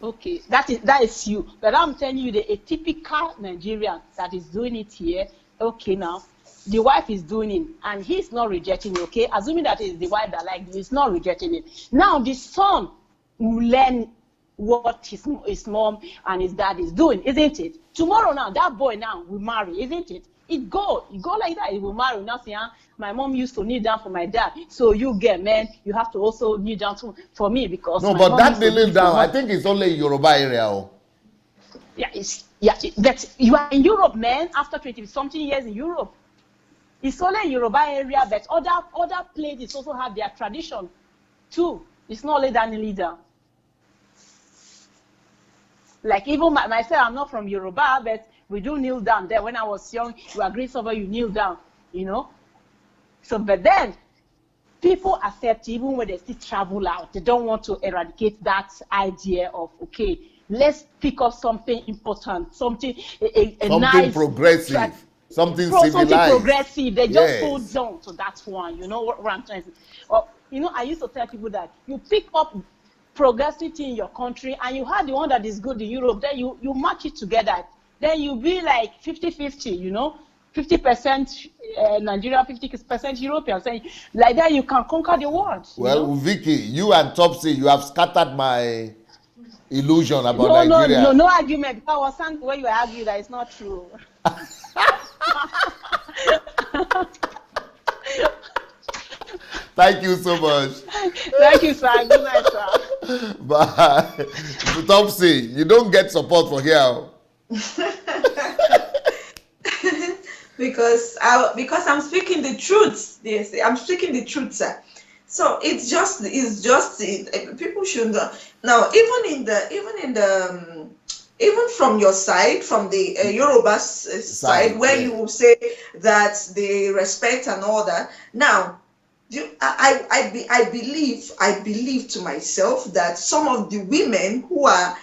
Okay, that is you. But I'm telling you, a typical Nigerian that is doing it here. Okay, now the wife is doing it, and he's not rejecting it. Okay, assuming that is the wife that likes it, he's not rejecting it. Now the son will learn what his mom and his dad is doing, isn't it? Tomorrow now, that boy now will marry, isn't it? It go like that. It will marry. Now say, my mom used to kneel down for my dad, so you man, you have to also kneel down for me because no. But that kneeling down, I think it's only in Yoruba area. But you are in Europe, man. After 20-something years in Europe, it's only in Yoruba area. But other places also have their tradition too. It's not only that kneeling down. Like even myself, I'm not from Yoruba, but we do kneel down there. When I was young, you agree somewhere, you kneel down, So, but then, people accept even when they still travel out. They don't want to eradicate that idea of, okay, let's pick up something important, something nice, progressive, something civilized. Something progressive. They just hold on to that one. You know what I'm trying to say? Or, I used to tell people that you pick up progressivity in your country and you have the one that is good in Europe, then you match it together. Then you be like 50-50, 50% Nigeria, 50% European. Saying like that, you can conquer the world. Well, Vicky, you and Topsy, you have scattered my illusion about Nigeria. No argument. Because I was saying when you argue that it's not true. Thank you so much. Thank you, sir. Good night, sir. Bye. Topsy, you don't get support for here. Because I'm speaking the truth. Yes, I'm speaking the truth, sir. So people should know. Now, even from your side, from the Yoruba side, where yeah. you will say that they respect and all that. Now, I believe to myself that some of the women who are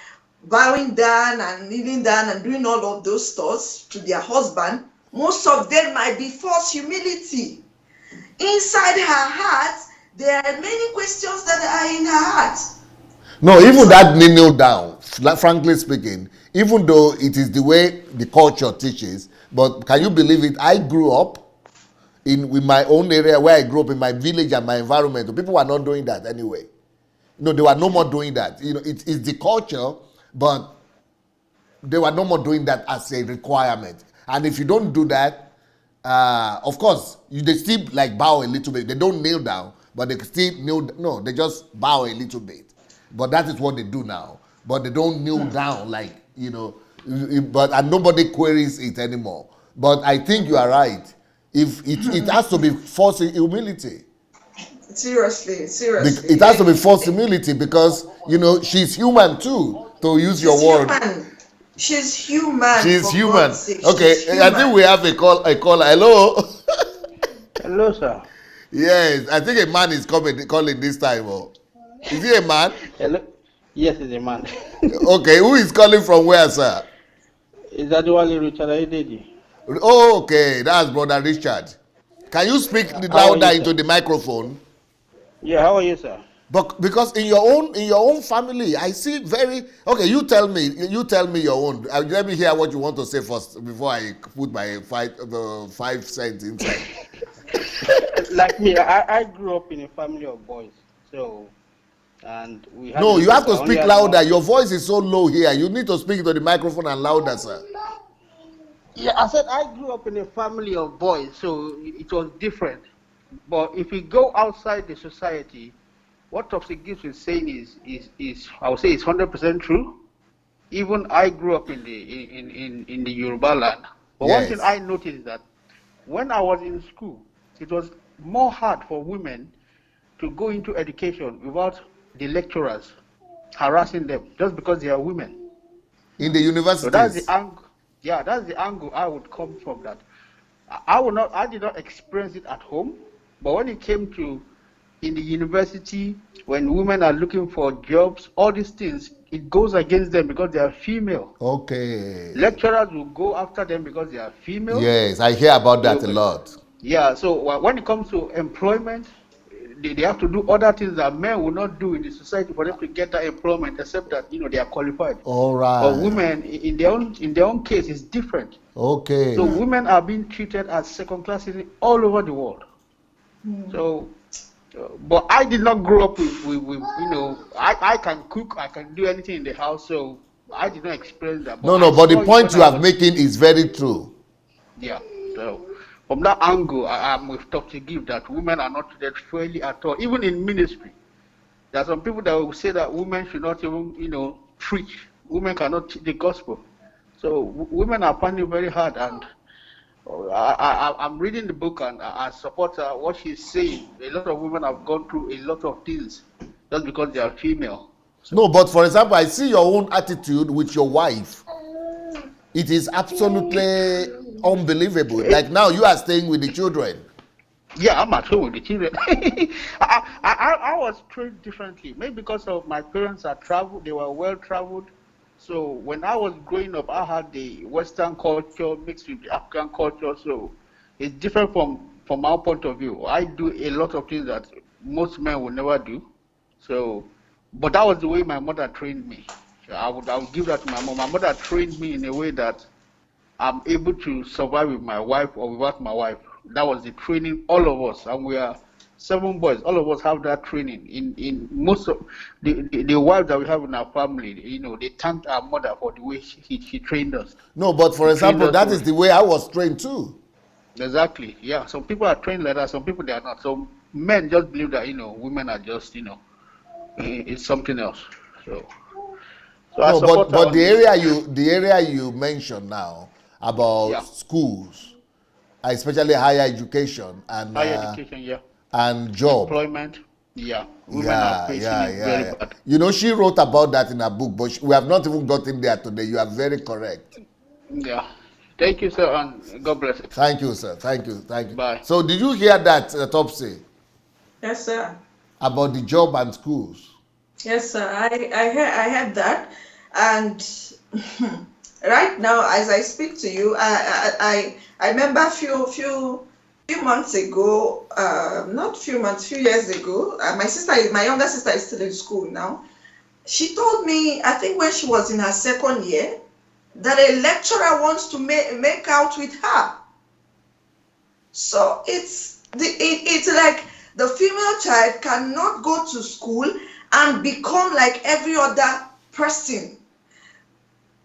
bowing down and kneeling down and doing all of those stuff to their husband, most of them might be false humility. Inside her heart, there are many questions that are in her heart. No, even that kneel down, frankly speaking, even though it is the way the culture teaches, but can you believe it? I grew up in my own area where I grew up in my village and my environment. People were not doing that anyway. No, they were no more doing that. It's the culture, but they were no more doing that as a requirement. And if you don't do that, of course, they still like bow a little bit. They don't kneel down, but they still kneel. No, they just bow a little bit. But that is what they do now. But they don't kneel down like, and nobody queries it anymore. But I think you are right. If it has to be false humility. Seriously. It has to be false humility because, she's human too, to use your word. She's human. She's human. Okay, I think we have a caller. Hello? Hello, sir. Yes, I think a man is calling this time. Oh. Is he a man? Hello. Yes, he's a man. Okay, who is calling from where, sir? Is that Richard Adeji? Oh, okay, that's Brother Richard. Can you speak louder into the microphone? Yeah, how are you, sir? But because in your own family, I see okay. You tell me your own. Let me hear what you want to say first before I put my 5 cents inside. Like me, I grew up in a family of boys, so and we had. No, you have to speak louder. Your voice is so low here. You need to speak to the microphone and louder, sir. Yeah, I said I grew up in a family of boys, so it was different. But if we go outside the society, what Topsy gives is saying is I would say it's 100% true. Even I grew up in the Yoruba land. But yes. One thing I noticed is that when I was in school, it was more hard for women to go into education without the lecturers harassing them just because they are women. In the universities. So that's the angle. Yeah, that's the angle I would come from. That I did not experience it at home, but when it came to in the university, when women are looking for jobs, all these things, it goes against them because they are female. Okay. Lecturers will go after them because they are female. Yes, I hear about that a lot. Yeah, so when it comes to employment, they have to do other things that men will not do in the society for them to get that employment, except that they are qualified. All right. But women, in their own case, is different. Okay. So women are being treated as second class citizens all over the world. So, but I did not grow up with I can cook, I can do anything in the house, so I did not experience that. But but the point you are making is very true. Yeah. So from that angle, I'm with Topsy give that women are not treated fairly at all, even in ministry. There are some people that will say that women should not even, preach. Women cannot teach the gospel. So women are finding it very hard, and I'm reading the book and I support what she's saying. A lot of women have gone through a lot of things just because they are female. So, no, but for example, I see your own attitude with your wife. It is absolutely unbelievable. Like now, you are staying with the children. Yeah, I'm at home with the children. I was trained differently. Maybe because of my parents are traveled, they were well traveled. So when I was growing up, I had the Western culture mixed with the African culture. So it's different from our point of view. I do a lot of things that most men will never do. So, but that was the way my mother trained me. So I would give that to my mom. My mother trained me in a way that I'm able to survive with my wife or without my wife. That was the training, all of us, and we are 7 boys. All of us have that training. In most of the wives that we have in our family, they thanked our mother for the way she trained us. No, but for example, that is the way I was trained too. Exactly. Yeah. Some people are trained like that. Some people they are not. So men just believe that women are just it's something else. So I No, support her but on this. the area you mentioned now about Yeah, schools, especially higher education higher education. Yeah, and job. employment. Yeah, women are facing it very Yeah. bad. You know, she wrote about that in her book, but we have not even gotten there today. You are very correct. Yeah. Thank you, sir, and God bless it. Thank you, sir. Thank you. Bye. So, did you hear that, Topsy, Yes, sir. about the job and schools? Yes, sir. I heard that, and right now, as I speak to you, I remember a few months ago, not few months, few years ago. My younger sister is still in school now. She told me, I think when she was in her second year, that a lecturer wants to make out with her. So it's like the female child cannot go to school and become like every other person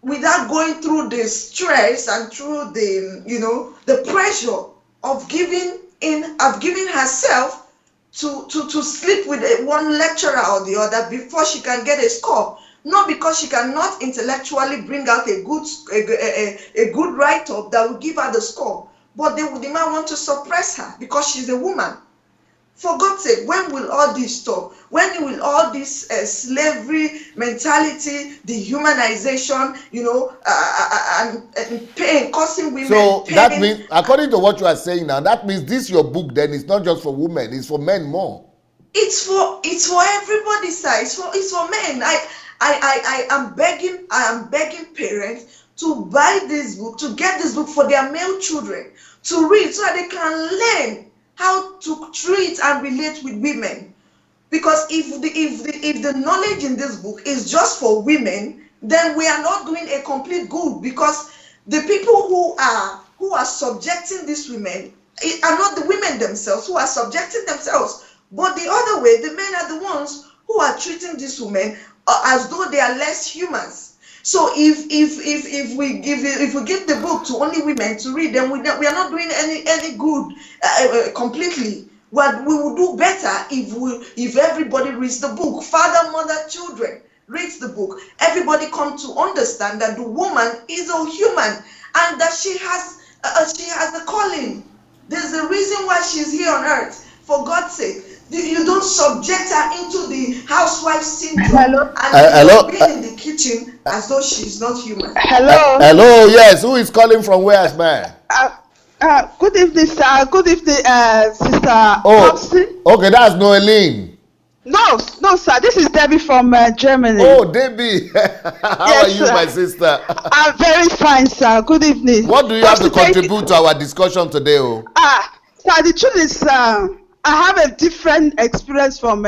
without going through the stress and through the pressure of giving herself to sleep with one lecturer or the other before she can get a score. Not because she cannot intellectually bring out a good write-up that will give her the score, but the man want to suppress her because she's a woman. For God's sake, when will all this stop? When will all this slavery mentality, dehumanization, and pain, causing women So pain? that means, according to what you are saying now, that means this your book then is not just for women, it's for men more. It's for everybody, sir. It's for men. I am begging parents to buy this book, to get this book for their male children to read so that they can learn how to treat and relate with women. Because if the knowledge in this book is just for women, then we are not doing a complete good, because the people who are subjecting these women are not the women themselves who are subjecting themselves, but the other way, the men are the ones who are treating these women as though they are less humans. So if we give the book to only women to read, then we are not doing any good completely. What we will do better if everybody reads the book. Father, mother, children reads the book. Everybody come to understand that the woman is a human and that she has a calling. There's a reason why she's here on earth. For God's sake, you don't subject her into the housewife syndrome. Hello? Hello? Being in the kitchen as though she's not human. Hello. Hello, yes. Who is calling from where, man? Good evening, sir. Good evening, Sister Oh, Topsy. okay, that's Noeline. No, sir. This is Debbie from Germany. Oh, Debbie. How are you, sir. my sister? I'm very fine, sir. Good evening. What do you have to contribute to our discussion today? Oh? Sir, the truth is, I have a different experience from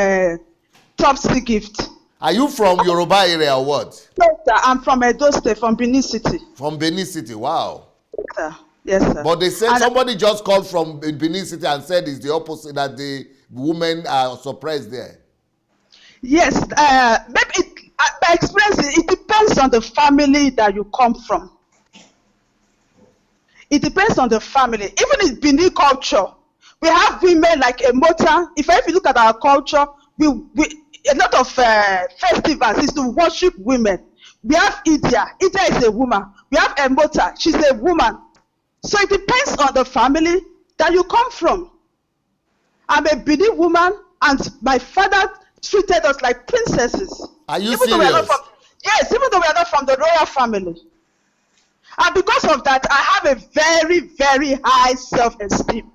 Topsy Gift. Are you from Yoruba area or what? No, sir. I'm from Edo State, from Benin City. From Benin City, wow. Sir. Yes, sir. But they said somebody just called from Benin City and said it's the opposite, that the women are suppressed there. Yes, maybe by experience, it depends on the family that you come from. It depends on the family. Even in Benin culture, we have women like a motor. If you look at our culture, we a lot of festivals is to worship women. We have Idia. Idia is a woman. We have a motor. She's a woman. So it depends on the family that you come from. I'm a Benin woman, and my father treated us like princesses. Are you even serious? Yes, even though we are not from the royal family. And because of that, I have a very, very high self-esteem.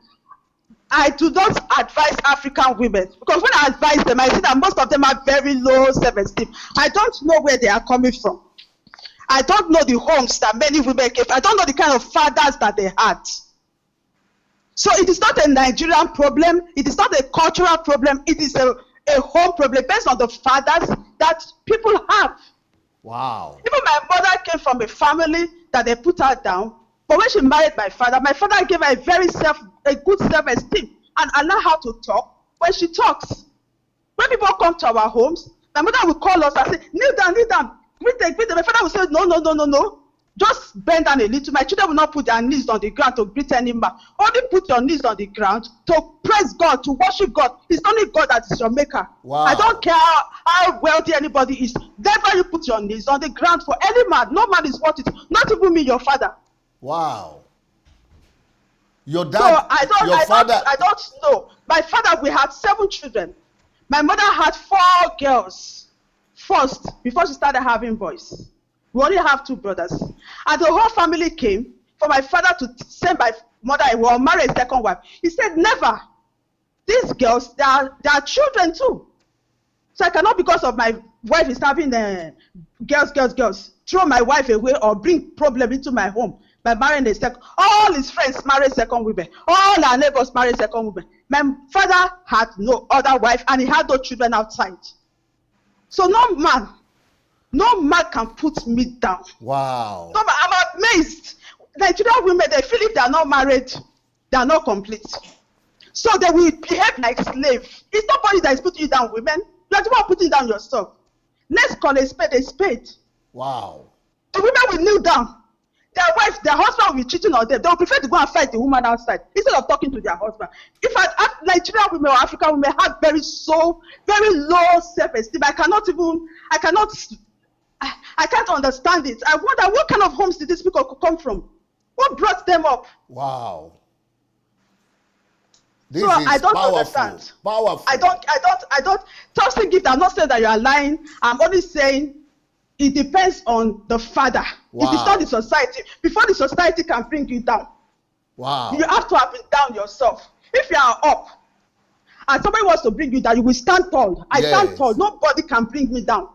I do not advise African women, because when I advise them, I see that most of them have very low self-esteem. I don't know where they are coming from. I don't know the homes that many women came from. I don't know the kind of fathers that they had. So it is not a Nigerian problem. It is not a cultural problem. It is a home problem based on the fathers that people have. Wow. Even my mother came from a family that they put her down. But when she married my father gave her a good self-esteem and allow her to talk when she talks. When people come to our homes, my mother will call us and say, kneel down. My father will say, no. Just bend down a little. My children will not put their knees on the ground to greet any man. Only put your knees on the ground to praise God, to worship God. It's only God that is your maker. Wow. I don't care how wealthy anybody is. Never you put your knees on the ground for any man. No man is worth it. Not even me, your father. Wow. Your dad, So I don't know. My father, we had 7 children. My mother had 4 girls first before she started having boys. We only have 2 brothers. And the whole family came for my father to send my mother or marry a second wife. He said, never. These girls, they are children too. So I cannot, because of my wife is having girls, throw my wife away or bring problem into my home by marrying a second. All his friends marry second women. All our neighbors marry second women. My father had no other wife and he had no children outside. So no man can put me down. Wow. No man, I'm amazed. Nigerian women, they feel if they are not married, they are not complete. So they will behave like slaves. It's nobody that is putting you down, women. You are the one putting down yourself. Let's call a spade a spade. Wow. The women will kneel down. Their wife, their husband will be cheating on them. They will prefer to go and fight the woman outside instead of talking to their husband. In fact, Nigerian women or African women have very low self-esteem. I can't understand it. I wonder what kind of homes did these people come from? What brought them up? Wow. This So is I don't powerful. understand. Powerful. I don't. Topsy gift. I'm not saying that you are lying. I'm only saying it depends on the father. Wow. It is not the society. Before the society can bring you down, Wow. you have to have been down yourself. If you are up and somebody wants to bring you down, you will stand tall. I stand tall. Nobody can bring me down.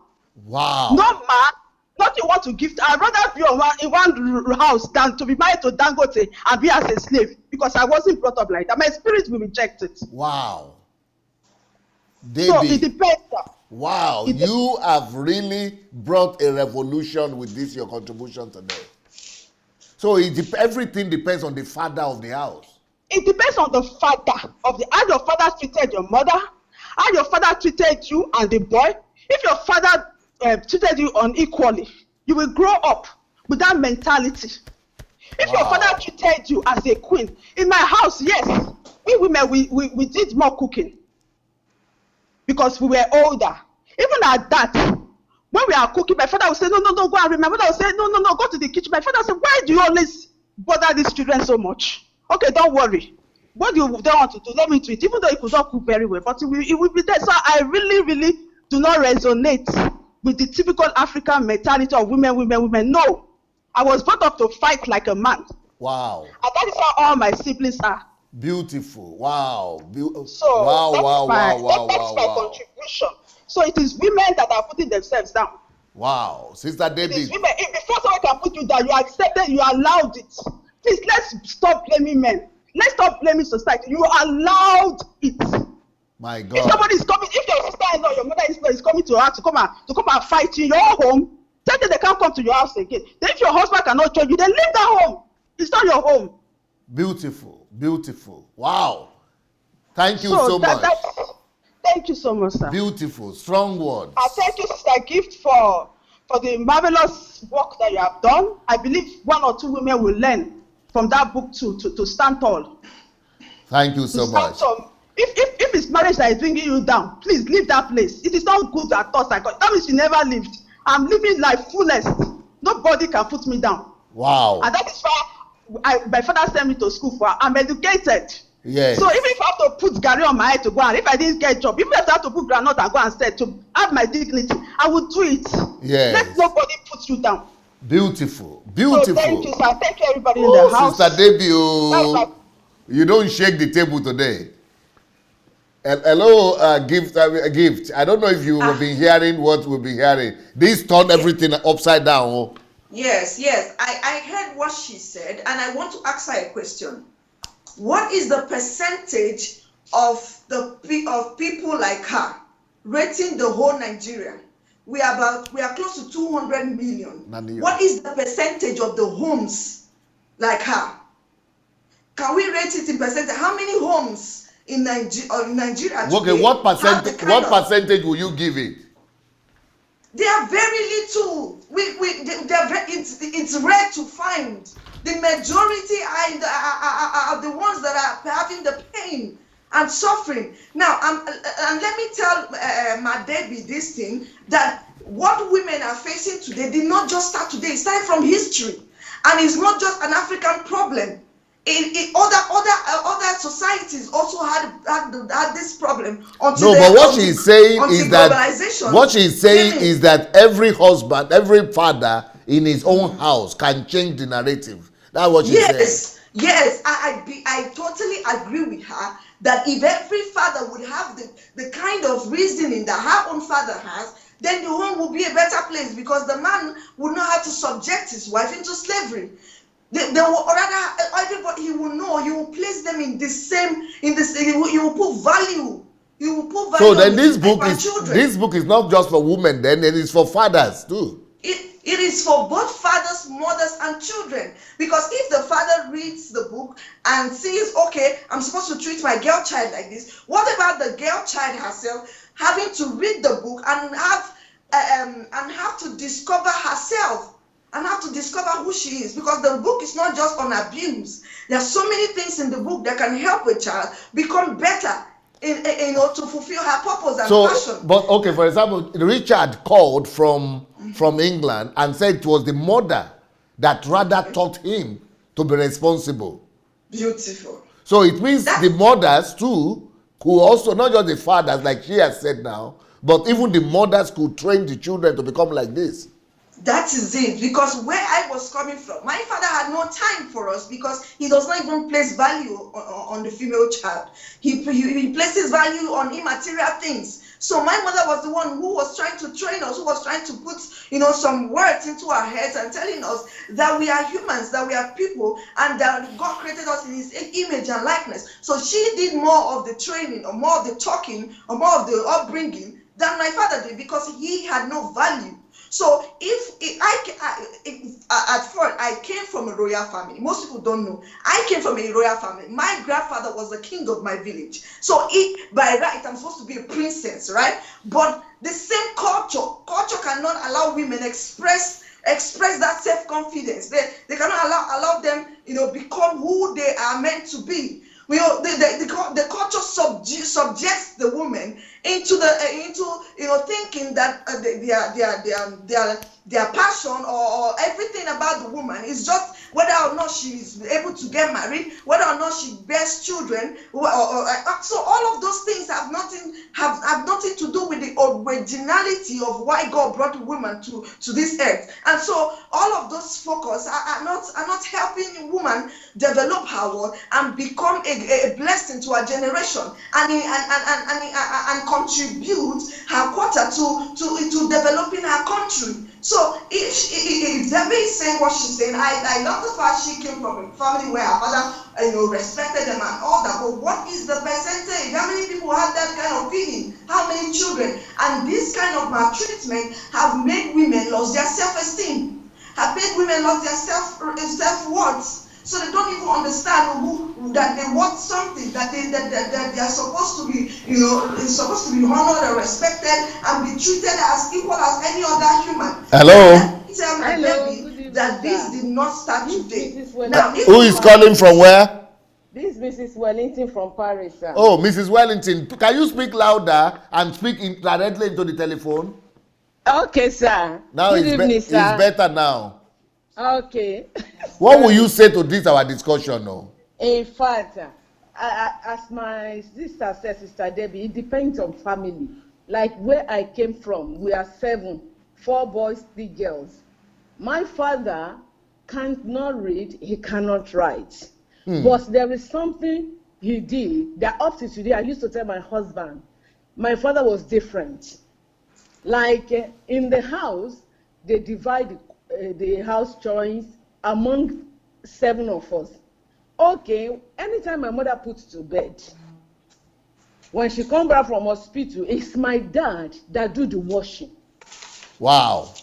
Wow. No man, not you want to gift. I'd rather be in one house than to be married to Dangote and be as a slave, because I wasn't brought up like that. My spirit will reject it. Wow. So it depends. Wow. You have really brought a revolution with this, your contribution today. So everything depends on the father of the house. It depends on the father of how your father treated your mother, how your father treated you and the boy. If your father treated you unequally, you will grow up with that mentality. If your father treated you as a queen, in my house, yes, we women, we did more cooking because we were older. Even at that, when we are cooking, my father will say, no, go and read. My mother will say, no, go to the kitchen. My father will say, why do you always bother these children so much? Okay, don't worry. What you don't want to do, let me do it. Even though it could not cook very well, but it will be there. So I really do not resonate with the typical African mentality of women. No. I was brought up to fight like a man. Wow. And that is how all my siblings are. Beautiful. Wow. So wow. That's my contribution. So it is women that are putting themselves down. Wow. Sister Debbie. It is women. If before someone can put you down, you accepted, you allowed it. Please, let's stop blaming men. Let's stop blaming society. You allowed it. My God. If somebody is coming, if your sister-in-law, your mother-in-law is coming to your house to come and fight you in your home, tell them they can't come to your house again. Then if your husband cannot join you, then leave that home. It's not your home. Beautiful. Wow. Thank you so much. Thank you so much, sir. Beautiful. Strong words. I thank you, Sister Gift, for the marvelous work that you have done. I believe 1 or 2 women will learn from that book to stand tall. Thank you so much. If it's marriage that is bringing you down, please leave that place. It is not good at all. That means you never lived. I'm living life fullest. Nobody can put me down. Wow. And that is why my father sent me to school for. I'm educated. Yes. So even if I have to put Gary on my head to go and if I didn't get a job, even if I have to put granite and go and say to have my dignity, I will do it. Yes. Let nobody put you down. Beautiful. So thank you, sir. Thank you, everybody in the house. Sister Debbie, you don't shake the table today. Hello, Gift. I don't know if you have been hearing what we've been hearing. This turned everything upside down. Yes. I heard what she said, and I want to ask her a question. What is the percentage of people like her rating the whole Nigeria? We are close to 200 million. What is the percentage of the homes like her? Can we rate it in percentage? How many homes in Nigeria today? Okay, what percentage will you give it? They are very little. It's rare to find. The majority are the ones that are having the pain and suffering. Now, and let me tell my Debbie this thing, that what women are facing today did not just start today. It started from history, and it's not just an African problem. Other societies also had this problem until no, but what she's saying is that every husband, every father in his own house can change the narrative. That's what she's saying. Yes, I totally agree with her that if every father would have the kind of reasoning that her own father has, then the home will be a better place, because the man would not have to subject his wife into slavery. They will rather, everybody, he will know, he will place them in the same, he will put value. He will put value. So then this book is not just for women, then it is for fathers too. It is for both fathers, mothers, and children. Because if the father reads the book and sees, okay, I'm supposed to treat my girl child like this, what about the girl child herself having to read the book and have to discover herself? And have to discover who she is, because the book is not just on abuse. There are so many things in the book that can help a child become better to fulfill her purpose and passion. But okay, for example, Richard called from England and said it was the mother that rather taught him to be responsible. Beautiful. So it means the mothers too, who also, not just the fathers like she has said now, but even the mothers could train the children to become like this. That is it, because where I was coming from, my father had no time for us, because he does not even place value on the female child. He places value on immaterial things. So my mother was the one who was trying to train us, who was trying to put, some words into our heads and telling us that we are humans, that we are people, and that God created us in his image and likeness. So she did more of the training, or more of the talking, or more of the upbringing than my father did, because he had no value. So at first I came from a royal family. Most people don't know. I came from a royal family. My grandfather was the king of my village. So by right, I'm supposed to be a princess, right? But the same culture cannot allow women express that self-confidence. They cannot allow them, become who they are meant to be. The culture subjects the woman into thinking that their passion or everything about the woman is just whether or not she is able to get married, whether or not she bears children, so all of those things have nothing to do with the originality of why God brought the woman to this earth. And so all of those focus are not helping woman develop her world and become a blessing to her generation and contribute her quota to developing her country. So if Debbie is saying what she's saying, I love the fact she came from a family where her father respected them and all that. But what is the percentage? How many people have that kind of feeling? How many children? And this kind of maltreatment have made women lose their self-esteem, have made women lose their self-worth. So they don't even understand that they want something, that they are supposed to be, supposed to be honored and respected and be treated as equal as any other human. Hello. Tell my baby that this did not start today. Now, who is calling from where? This is Mrs. Wellington from Paris, sir. Oh, Mrs. Wellington, can you speak louder and speak directly into the telephone? Okay, sir. Now Good evening, sir. It's better now. Okay. What will you say to this our discussion now? In fact, as my sister said, Sister Debbie, it depends on family. Like where I came from, we are 7, 4 boys, 3 girls. My father cannot read, he cannot write. But there is something he did that up to today, I used to tell my husband, my father was different. Like in the house, they divide the house chores among 7 of us. Okay, anytime my mother puts to bed, when she comes back from hospital, it's my dad that do the washing. Wow.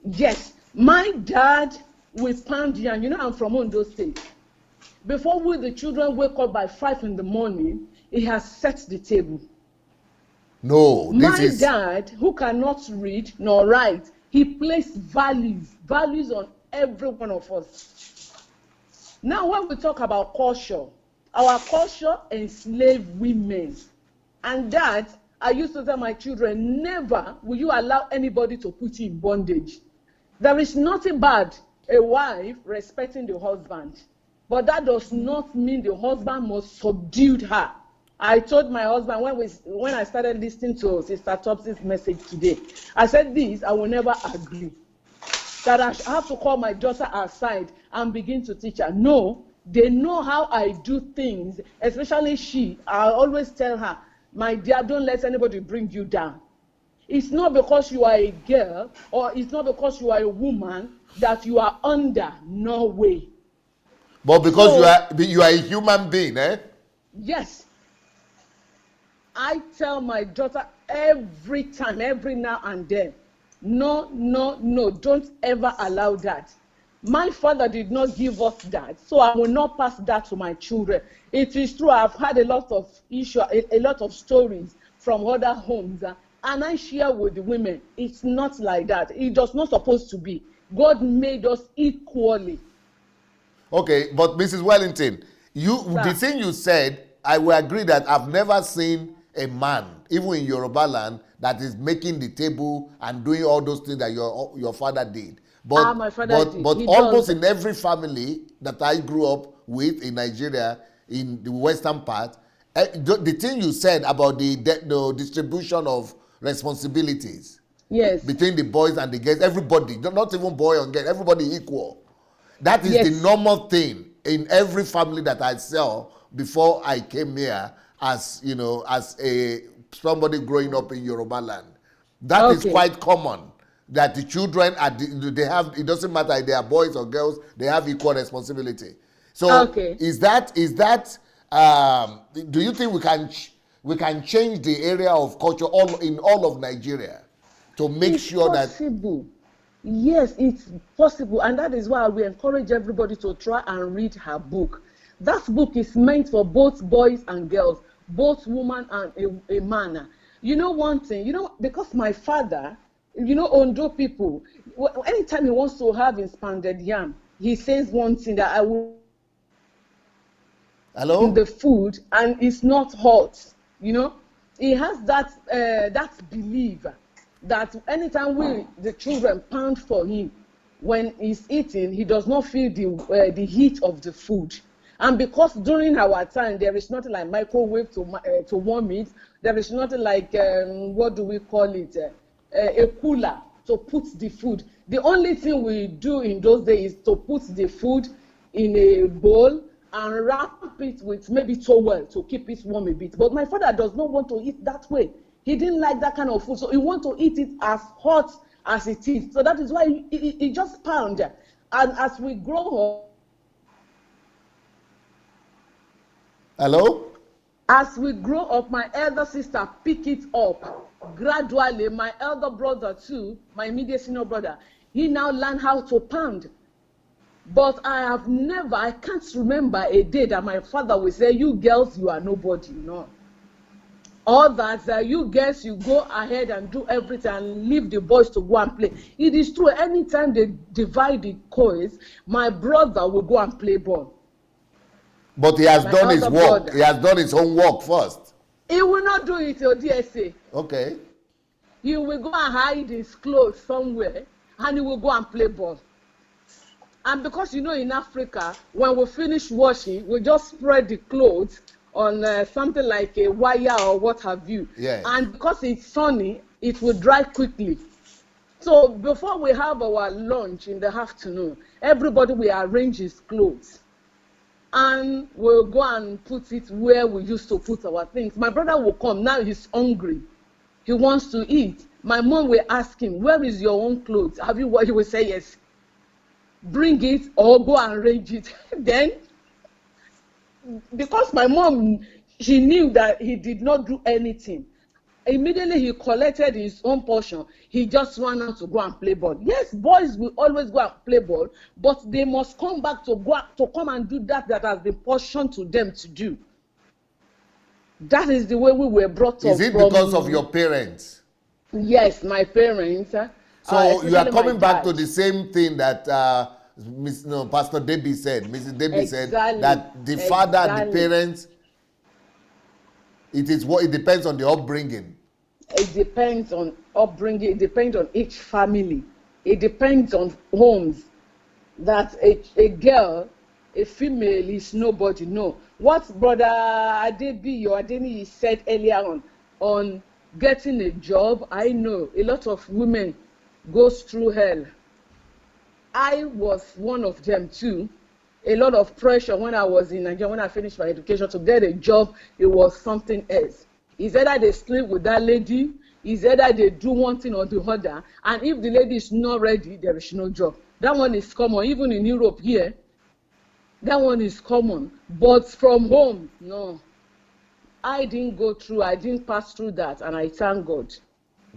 Yes, my dad will pound you, and I'm from Ondo State. Before we the children wake up by 5 in the morning, he has set the table. No, My dad, who cannot read nor write, he placed values on every one of us. Now, when we talk about culture, our culture enslaved women. And that, I used to tell my children, never will you allow anybody to put you in bondage. There is nothing bad, a wife respecting the husband. But that does not mean the husband must subdue her. I told my husband when I started listening to Sister Topsy's message today, I said this, I will never agree. That I have to call my daughter aside and begin to teach her. No, they know how I do things, especially she. I always tell her, my dear, don't let anybody bring you down. It's not because you are a girl or it's not because you are a woman that you are under. No way. But because you are a human being, eh? Yes. I tell my daughter every time, every now and then, no, don't ever allow that. My father did not give us that, so I will not pass that to my children. It is true, I've had a lot of issues, a lot of stories from other homes, and I share with the women. It's not like that. It does not supposed to be. God made us equally. Okay, but Mrs. Wellington, the thing you said, I will agree that I've never seen a man, even in Yoruba land, that is making the table and doing all those things that your father did. But, my father did. But almost in every family that I grew up with in Nigeria, in the western part, the thing you said about the distribution of responsibilities, yes, between the boys and the girls, everybody, not even boy and girl, everybody equal. That is the normal thing in every family that I saw before I came here, as you know, as somebody growing up in Yoruba land. That is quite common. That the children they have, it doesn't matter if they are boys or girls, they have equal responsibility. So is that do you think we can change the area of culture in all of Nigeria to make sure possible. Yes, it's possible, and that is why we encourage everybody to try and read her book. That book is meant for both boys and girls, both woman and a man. You know one thing, because my father, Ondo people, anytime he wants to have expanded yam, he says one thing that I will in the food, and it's not hot. He has that belief that anytime the children pound for him when he's eating, he does not feel the heat of the food. And because during our time there is nothing like microwave to warm it, there is nothing like what do we call it, a cooler to put the food. The only thing we do in those days is to put the food in a bowl and wrap it with maybe towel to keep it warm a bit. But my father does not want to eat that way. He didn't like that kind of food, so he wants to eat it as hot as it is. So that is why he just pound. And as we grow up, as we grow up, my elder sister pick it up gradually. My elder brother too, my immediate senior brother, he now learned how to pound. But I can't remember a day that my father will say, "You girls, you are nobody." No. Or that you girls, you go ahead and do everything and leave the boys to go and play. It is true, anytime they divide the coins, my brother will go and play ball. But he has done his work. Brother, he has done his own work first. He will not do it till DSA. Okay. He will go and hide his clothes somewhere and he will go and play ball. And because in Africa, when we finish washing, we just spread the clothes on something like a wire or what have you. Yeah. And because it's sunny, it will dry quickly. So before we have our lunch in the afternoon, everybody will arrange his clothes. And we'll go and put it where we used to put our things. My brother will come. Now he's hungry. He wants to eat. My mom will ask him, "Where is your own clothes? Have you what?" He will say, "Yes." Bring it or go and arrange it. Then, because my mom, she knew that he did not do anything. Immediately he collected his own portion. He just ran out to go and play ball. Yes, boys will always go and play ball, but they must come back to come and do that has been portioned to them to do. That is the way we were brought up. Is it because of your parents? Yes, my parents. So you are especially coming my back to dad. the same thing that Pastor Debbie said, Mrs. Debbie said, Exactly. that the father, the Exactly. parents, it depends on the upbringing. It depends on upbringing. It depends on each family. It depends on homes. That a girl, a female is nobody. No. What Brother Adebi or Adeni said earlier on getting a job, I know a lot of women goes through hell. I was one of them too. A lot of pressure when I was in Nigeria, when I finished my education, to get a job, it was something else. It's either they sleep with that lady, it's either they do one thing or the other, and if the lady is not ready, there is no job. That one is common, even in Europe here, that one is common. But from home, no. I didn't pass through that, and I thank God.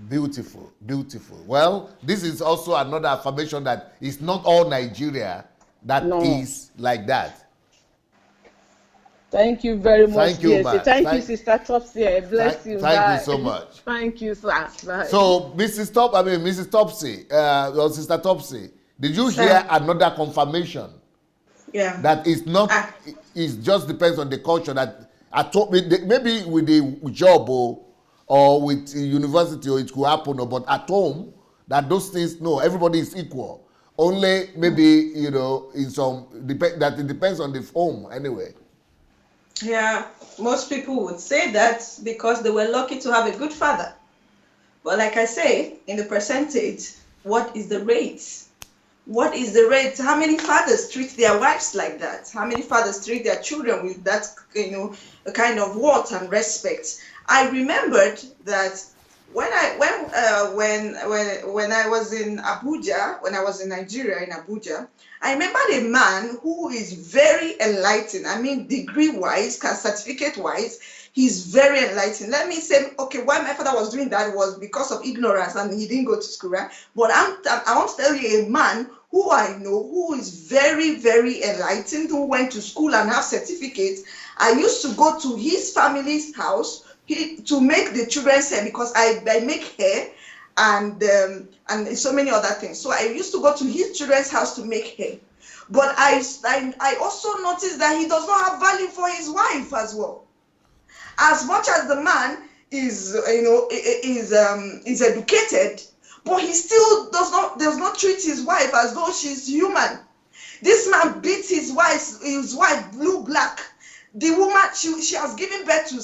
Beautiful, beautiful. Well, this is also another affirmation that it's not all Nigeria that is like that. Thank you very much. Thank you, man. Thank you, Sister Topsy. Bless you. Thank you so much. Thank you, sir. Bye. So, Mrs. Topsy, or Sister Topsy, did you hear another confirmation? Yeah. That is not. It just depends on the culture. That maybe with the job or with university, or it could happen. But at home, that those things, no, everybody is equal. Only maybe in some that it depends on the home anyway. Yeah, most people would say that because they were lucky to have a good father. But like I say, in the percentage, what is the rate? What is the rate? How many fathers treat their wives like that? How many fathers treat their children with that, a kind of warmth and respect? I remembered that when I was in Abuja, when I was in Nigeria, in Abuja, I remember a man who is very enlightened. I mean, degree-wise, certificate-wise, he's very enlightened. Let me say, okay, why my father was doing that was because of ignorance and he didn't go to school, right? But I want to tell you a man who I know who is very, very enlightened, who went to school and have certificates. I used to go to his family's house to make the children's hair because I make hair and so many other things. So I used to go to his children's house to make hair. But I also noticed that he does not have value for his wife as well. As much as the man is educated, but he still does not treat his wife as though she's human. This man beats his wife blue black. The woman, she has given birth to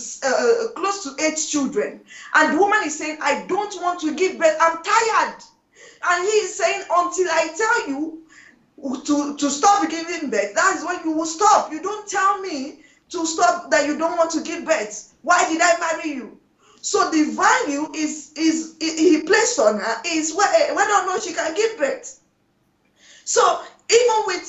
close to 8 children. And the woman is saying, I don't want to give birth, I'm tired. And he is saying, until I tell you to stop giving birth, that is when you will stop. You don't tell me to stop that you don't want to give birth. Why did I marry you? So the value he placed on her is whether or not she can give birth. So even with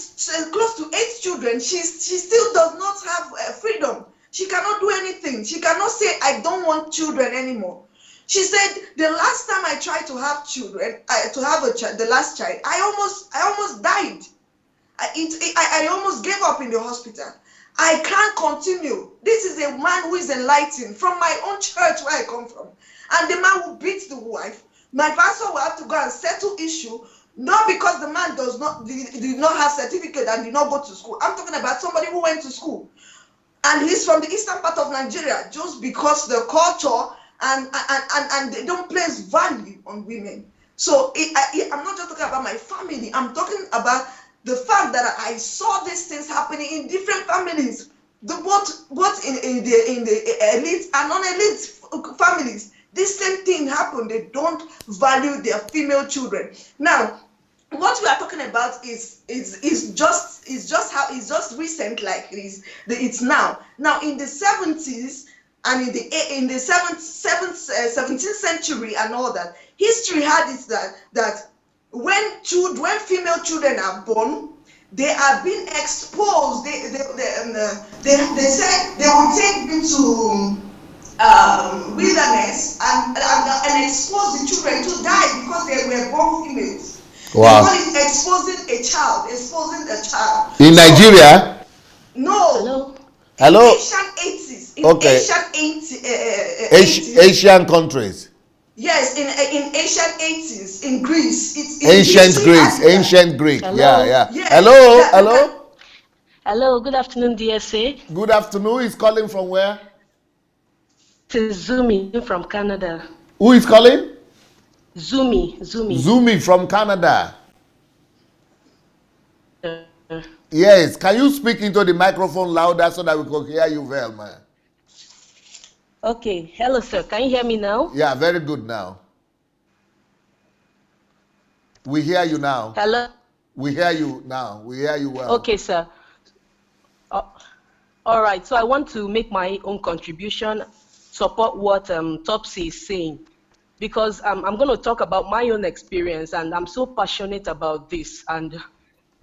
close to 8 children, she still does not have freedom. She cannot do anything. She cannot say, I don't want children anymore. She said, the last time I tried to have children, the last child, I almost died. I almost gave up in the hospital. I can't continue. This is a man who is enlightened from my own church where I come from. And the man who beats the wife, my pastor will have to go and settle issue. Not because the man did not have certificate and did not go to school. I'm talking about somebody who went to school. And he's from the eastern part of Nigeria, just because the culture and they don't place value on women. So I'm not just talking about my family. I'm talking about the fact that I saw these things happening in different families, both in the elite and non-elite families. This same thing happened. They don't value their female children. Now, what we are talking about is just recent, like it's now. Now, in the 70s and in the 17th century and all that, history had it that when female children are born, they are being exposed. They said they will take them to wilderness and expose the children to die because they were born females. Wow. Because it's exposing a child. In Nigeria? No. Hello. In ancient 80s. in Okay. Asian 80s. Asian countries. Yes, in Asian 80s, in Greece, it's in Ancient history Greece. and Ancient Greek. Hello. Yeah, yeah. yes, Hello, that can, hello. Hello, good afternoon, DSA. Good afternoon. Who is calling from where? This is Zumi from Canada. Who is calling? Zumi. Zumi from Canada. Uh, Yes. Can you speak into the microphone louder so that we can hear you well, man? Okay, hello, sir. Can you hear me now? Yeah, very good now. We hear you now. Hello. We hear you now. We hear you well. Okay, sir. All right. So I want to make my own contribution, support what Topsy is saying, because I'm going to talk about my own experience, and I'm so passionate about this. And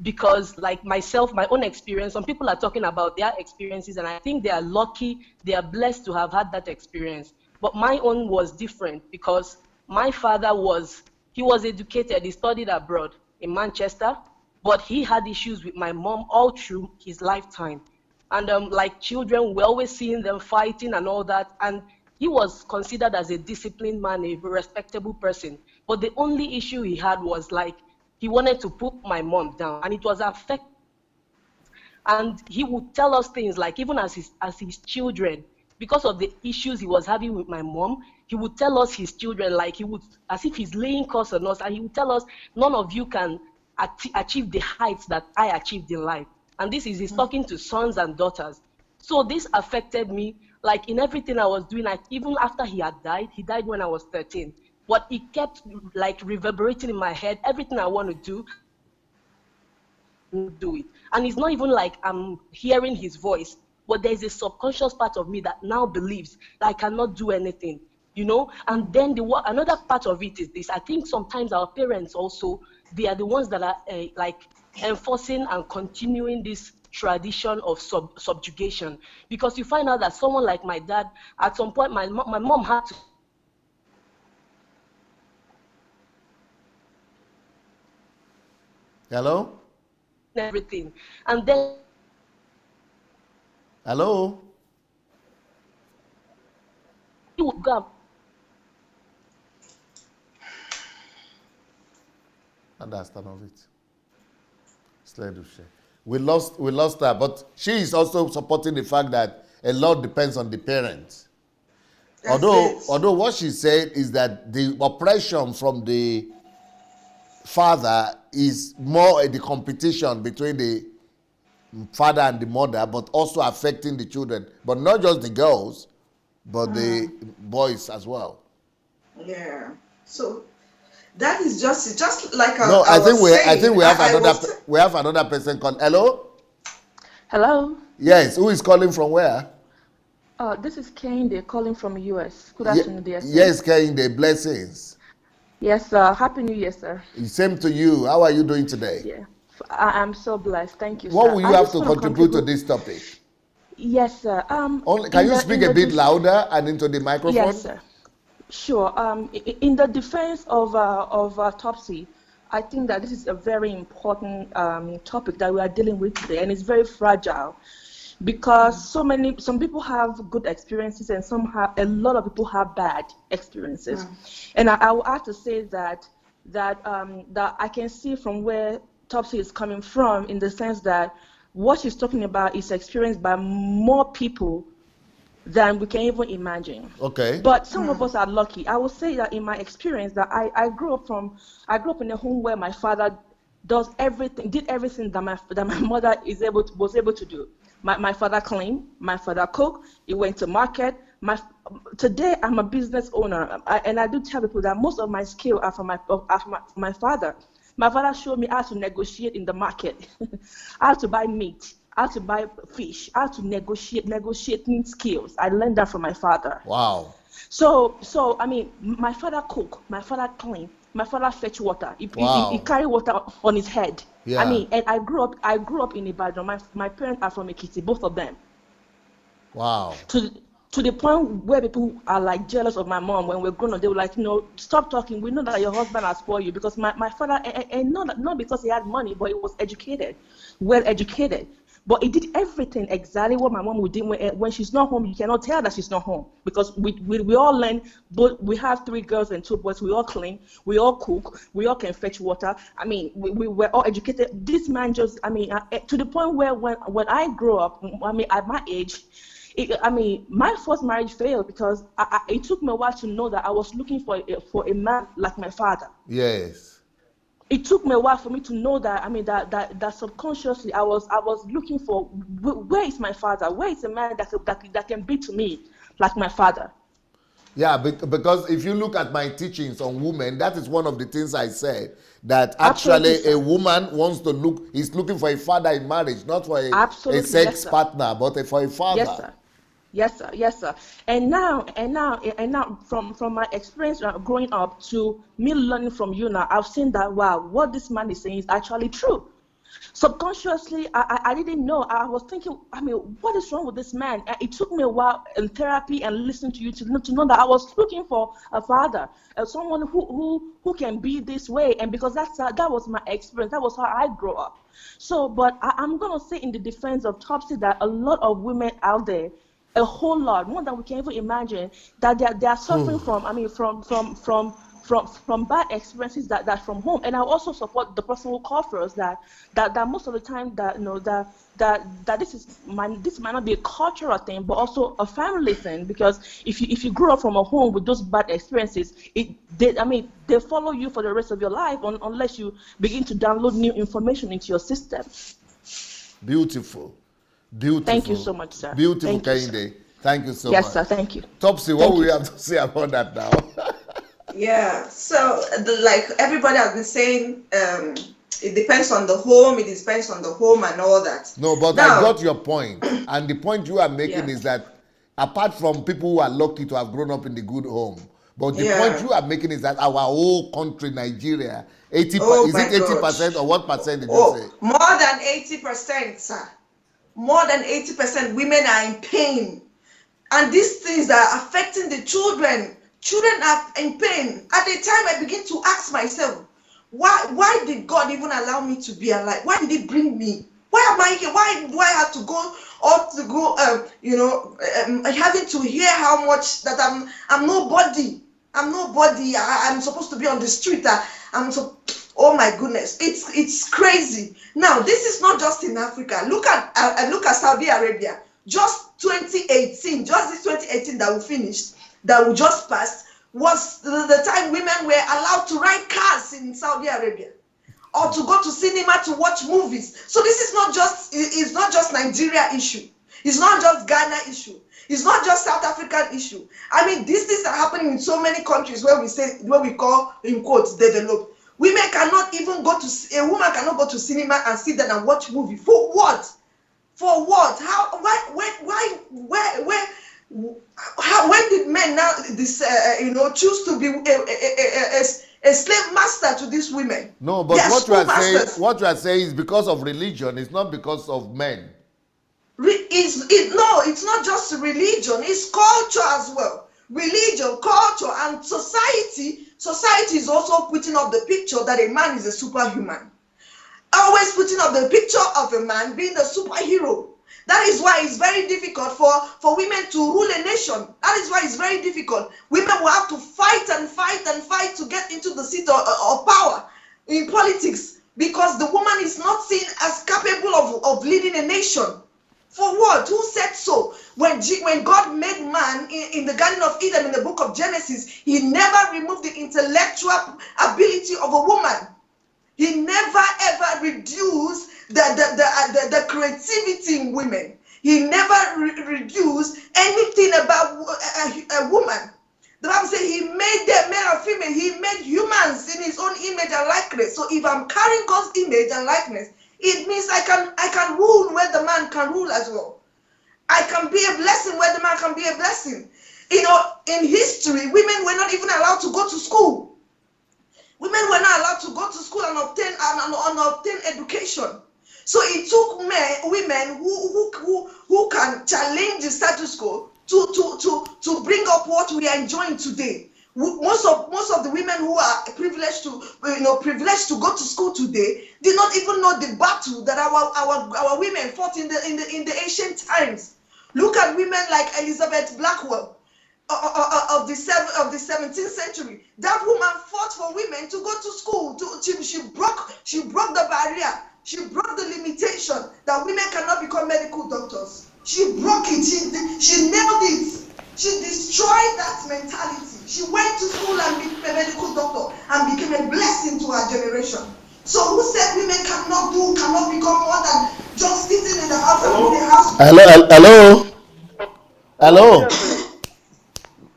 because, like myself, my own experience, some people are talking about their experiences, and I think they are lucky, they are blessed to have had that experience. But my own was different because my father was educated, he studied abroad in Manchester, but he had issues with my mom all through his lifetime. And like children, we're always seeing them fighting and all that. And he was considered as a disciplined man, a respectable person. But the only issue he had was like, he wanted to put my mom down, and it was affecting. And he would tell us things like, even as his children, because of the issues he was having with my mom, he would tell us, his children, like he would, as if he's laying curse on us, and he would tell us, none of you can achieve the heights that I achieved in life. And this is, he's talking to sons and daughters. So this affected me, like in everything I was doing, like even after he died when I was 13. But it kept like reverberating in my head. Everything I want to do it. And it's not even like I'm hearing his voice, but there's a subconscious part of me that now believes that I cannot do anything, you know? And then another part of it is this. I think sometimes our parents also, they are the ones that are like enforcing and continuing this tradition of subjugation. Because you find out that someone like my dad, at some point, my mom had to Hello? everything. And then Hello? he would go. And that's none of it. Slide of share. We lost her, but she is also supporting the fact that a lot depends on the parents. Although what she said is that the oppression from the father is more the competition between the father and the mother, but also affecting the children, but not just the girls, but the boys as well. Yeah. So that is just like I think we have another person called. Hello. Hello. Yes. Who is calling from where? This is Kehinde calling from the US. Good afternoon, dear sir. Yes, Kehinde. Blessings. Yes, sir. Happy New Year, sir. Same to you. How are you doing today? Yeah, I'm so blessed. Thank you, what sir. Will you have to contribute to this topic? Yes, sir. Can you speak a bit louder and into the microphone? Yes, sir. Sure. In the defense of Topsy, I think that this is a very important topic that we are dealing with today, and it's very fragile because some people have good experiences and a lot of people have bad experiences. And I will have to say that I can see from where Topsy is coming from, in the sense that what she's talking about is experienced by more people than we can even imagine. Okay. But some of us are lucky. I will say that in my experience, that I grew up in a home where my father did everything that my mother was able to do. My father cleaned, my father cooked, he went to market. Today I'm a business owner, and I do tell people that most of my skills are from my father. My father showed me how to negotiate in the market, how to buy meat, how to buy fish, how to negotiating skills. I learned that from my father. Wow. So I mean, my father cook, my father clean, my father fetch water. He carry water on his head. Yeah. I mean, and I grew up in Ibadan. My parents are from Ekiti, both of them. Wow. To the point where people are like jealous of my mom. When we're grown up, they were like, stop talking. We know that your husband has spoiled you, because my father, and not because he had money, but he was educated, well educated. But it did everything exactly what my mom would do. When she's not home, you cannot tell that she's not home, because we all learn. But we have 3 girls and 2 boys. We all clean. We all cook. We all can fetch water. I mean, we were all educated. This man just, I mean, to the point where when I grew up, I mean, at my age, my first marriage failed because it took me a while to know that I was looking for a man like my father. Yes. It took me a while for me to know that, I mean, that subconsciously I was looking for, where is my father? Where is a man that can be to me like my father? Yeah, because if you look at my teachings on women, that is one of the things I said, that actually a woman is looking for a father in marriage, not for a sex partner, but for a father. Yes, sir. Yes, sir. Yes, sir. And now, from my experience growing up to me learning from you now, I've seen that, wow, what this man is saying is actually true. Subconsciously, I didn't know. I was thinking, I mean, what is wrong with this man? It took me a while in therapy and listening to you to know that I was looking for a father, someone who can be this way. And because that was my experience, that was how I grew up. So, but I'm gonna say in the defense of Topsy that a lot of women out there, a whole lot more than we can even imagine, that they are suffering from. I mean, from bad experiences that from home. And I also support the person who called for us that most of the time that that this might not be a cultural thing, but also a family thing. Because if you grew up from a home with those bad experiences, they follow you for the rest of your life unless you begin to download new information into your system. Beautiful. Thank you so much, sir. Beautiful, Kehinde. Thank you so much. Yes, sir. Thank you. Topsy, what will you have to say about that now? Yeah, so like everybody has been saying, it depends on the home, and all that. No, but now, I got your point. And the point you are making is that apart from people who are lucky to have grown up in the good home, but the point you are making is that our whole country, Nigeria, 80% or what percent did you say? More than 80%, sir. More than 80% women are in pain. And these things are affecting the children. Children are in pain. At the time, I begin to ask myself, why did God even allow me to be alive? Why did He bring me? Why am I here? Why do I have to go having to hear how much that I'm nobody. I'm nobody. I'm supposed to be on the street. Oh my goodness, it's crazy. Now, this is not just in Africa. Look at Saudi Arabia. Just 2018, just this 2018 that we finished, that we just passed, was the time women were allowed to ride cars in Saudi Arabia, or to go to cinema to watch movies. So this is it's not just Nigeria issue. It's not just Ghana issue. It's not just South African issue. I mean, these things are happening in so many countries where we call, in quotes, developed. A woman cannot go to cinema and sit there and watch movie. For what? For what? How? Why? Where? When did men now choose to be a slave master to these women? No, but what you are saying is because of religion. It's not because of men. It's not just religion. It's culture as well. Religion, culture, and society. Society is also putting up the picture that a man is a superhuman. Always putting up the picture of a man being the superhero. That is why it's very difficult for women to rule a nation. That is why it's very difficult. Women will have to fight and fight and fight to get into the seat of power in politics, because the woman is not seen as capable of leading a nation. For what? Who said so? When God made man in the Garden of Eden in the book of Genesis, He never removed the intellectual ability of a woman. He never ever reduced the creativity in women. He never reduced anything about a woman. The Bible says He made them male and female. He made humans in His own image and likeness. So if I'm carrying God's image and likeness, it means I can rule where the man can rule as well. I can be a blessing where the man can be a blessing. In history, women were not even allowed to go to school. Women were not allowed to go to school and obtain education. So it took women who can challenge the status quo to bring up what we are enjoying today. Most of the women who are privileged to go to school today did not even know the battle that our women fought in the ancient times. Look at women like Elizabeth Blackwell of the 17th century. That woman fought for women to go to school. She broke the barrier. She broke the limitation that women cannot become medical doctors. She broke it. She nailed it. She destroyed that mentality. She went to school and became a medical doctor and became a blessing to her generation. So who said women cannot become more than just sitting in the house and doing the house? Hello.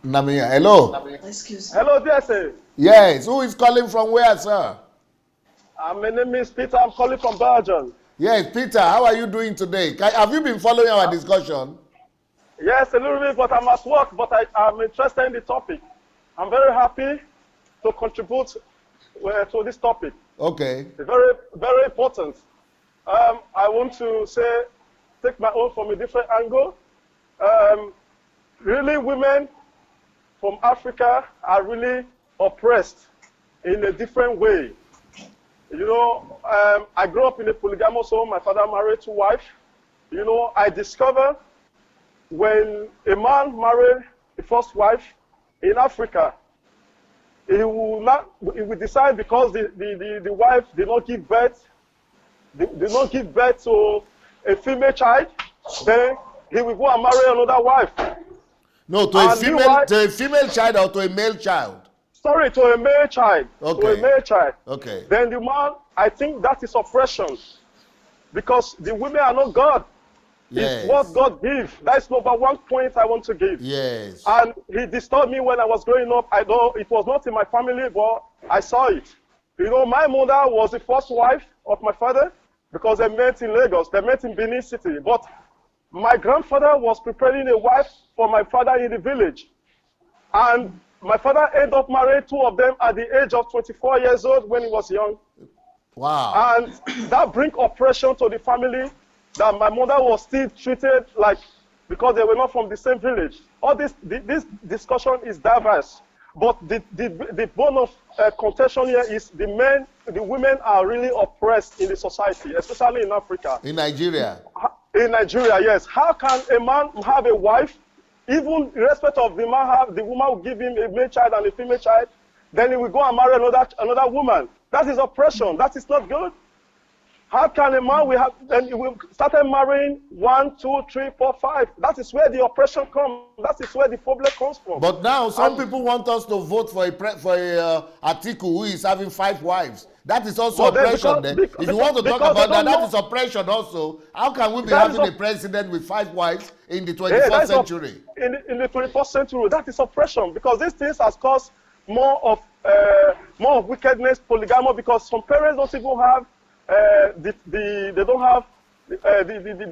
Namia, hello. Excuse me. Hello, dear sir. Yes, who is calling from where, sir? My name is Peter. I'm calling from Belgium. Yes, Peter, how are you doing today? Have you been following our discussion? Yes, a little bit, but I'm at work, but I'm interested in the topic. I'm very happy to contribute to this topic. Okay. It's very, very important. I want to take my own from a different angle. Really, women from Africa are really oppressed in a different way. You know, I grew up in a polygamous home. My father married 2 wives. You know, I discovered when a man married the first wife in Africa, he will decide because the wife did not give birth, to a female child, then he will go and marry another wife. No, to a female child or to a male child? Sorry, to a male child. Okay. To a male child. Okay. Then the man, I think that is oppression. Because the women are not God. Yes. It's what God gives. That's number one point I want to give. Yes. And he disturbed me when I was growing up. I know it was not in my family, but I saw it. You know, my mother was the first wife of my father because they met in Lagos. They met in Benin City. But my grandfather was preparing a wife for my father in the village. And my father ended up marrying 2 of them at the age of 24 years old when he was young. Wow. And that brings oppression to the family, that my mother was still treated like, because they were not from the same village. All this discussion is diverse. But the bone of contention here is the women are really oppressed in the society, especially in Africa. In Nigeria? In Nigeria, yes. How can a man have a wife, even irrespective of the man the woman will give him a male child and a female child, then he will go and marry another woman. That is oppression. That is not good. How can a man then we started marrying 1, 2, 3, 4, 5? That is where the oppression comes. That is where the problem comes from. But now some people want us to vote for a Atiku who is having 5 wives. That is also oppression. If you want to talk about that is oppression also. How can we be having a president with 5 wives in the 21st century? In the 21st century, that is oppression, because these things has caused more of wickedness, polygamy, because some parents don't even have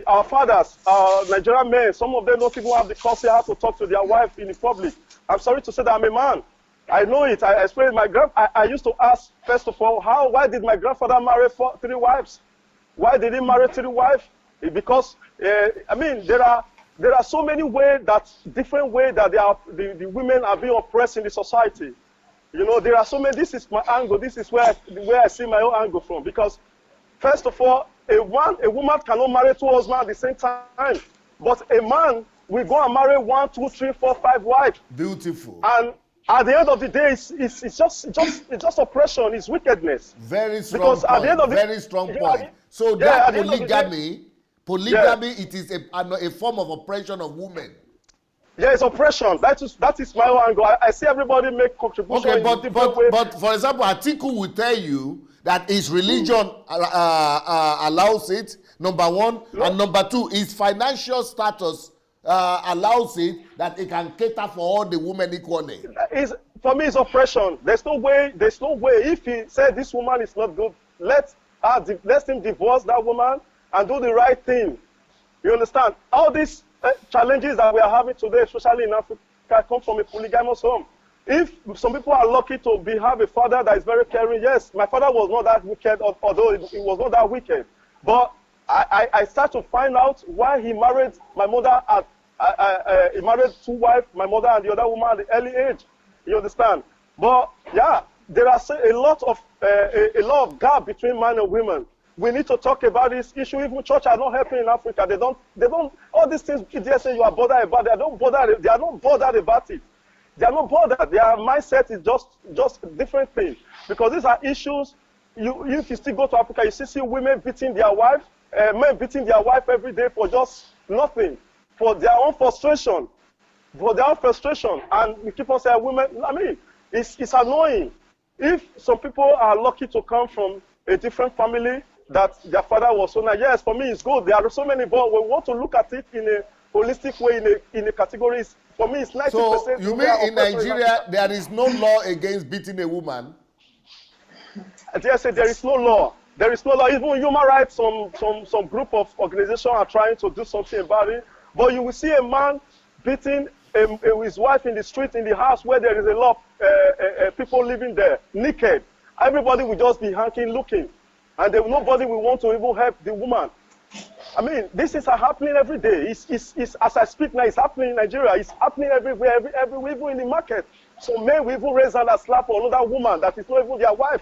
our fathers, our Nigerian men, some of them don't even have the courtesy how to talk to their wife in the public. I'm sorry to say that I'm a man. I know it. I explained I used to ask, first of all, why did my grandfather marry 3 wives? Why did he marry 3 wives? Because, I mean, there are so many different ways that the women are being oppressed in the society. You know, there are so many. This is my angle. This is where I see my own angle from. Because, first of all, a woman cannot marry 2 husbands at the same time. But a man will go and marry 1, 2, 3, 4, 5 wives. Beautiful. And at the end of the day, it's just oppression. It's wickedness. Very strong point. At the end of very strong point. So that polygamy, it is a form of oppression of women. Yeah, it's oppression. That is my own angle. I see everybody make contribution. Okay, but for example, Atiku will tell you that his religion allows it, number 1, and number 2, his financial status allows it that he can cater for all the women equally. For me, it's oppression. There's no way. If he said this woman is not good, let him divorce that woman and do the right thing. You understand? All these challenges that we are having today, especially in Africa, come from a polygamous home. If some people are lucky to have a father that is very caring, yes, my father was not that wicked, although he was not that wicked. But I start to find out why he married my mother he married 2 wives, my mother and the other woman at the early age. You understand? But yeah, there are a lot of gap between men and women. We need to talk about this issue. Even church are not helping in Africa. They don't. All these things they say you are bothered about. They are not bothered about it. They are not bothered. Their mindset is just a different thing. Because these are issues. If you still go to Africa, you see women beating their wife, men beating their wife every day for just nothing, for their own frustration, And we keep on saying women. I mean, it's annoying. If some people are lucky to come from a different family that their father was so nice, yes, for me it's good. There are so many, but we want to look at it in a holistic way, in a categories. For me, it's 90%. So you mean in Nigeria there is no law against beating a woman? I say there is no law. There is no law. Even human rights, some group of organizations are trying to do something about it. But you will see a man beating his wife in the street, in the house where there is a lot of people living there, naked. Everybody will just be hanking, looking. And nobody will want to even help the woman. I mean, this is happening every day. It's as I speak now, it's happening in Nigeria. It's happening everywhere, everywhere, even in the market. So men will even raise hand and slap another woman that is not even their wife.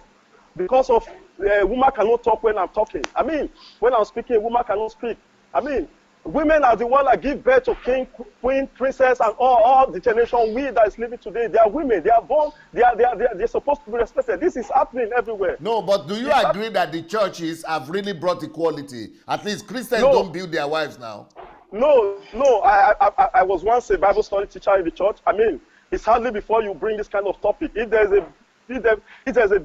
Because of woman cannot talk when I'm talking. I mean, when I'm speaking, a woman cannot speak. I mean, women are the ones that give birth to king, queen, princess, and all the generation we that is living today. They are women. They are born. They're supposed to be respected. This is happening everywhere. No, but do you agree that the churches have really brought equality? At least Christians don't beat their wives now. No. I was once a Bible study teacher in the church. I mean, it's hardly before you bring this kind of topic. If there's a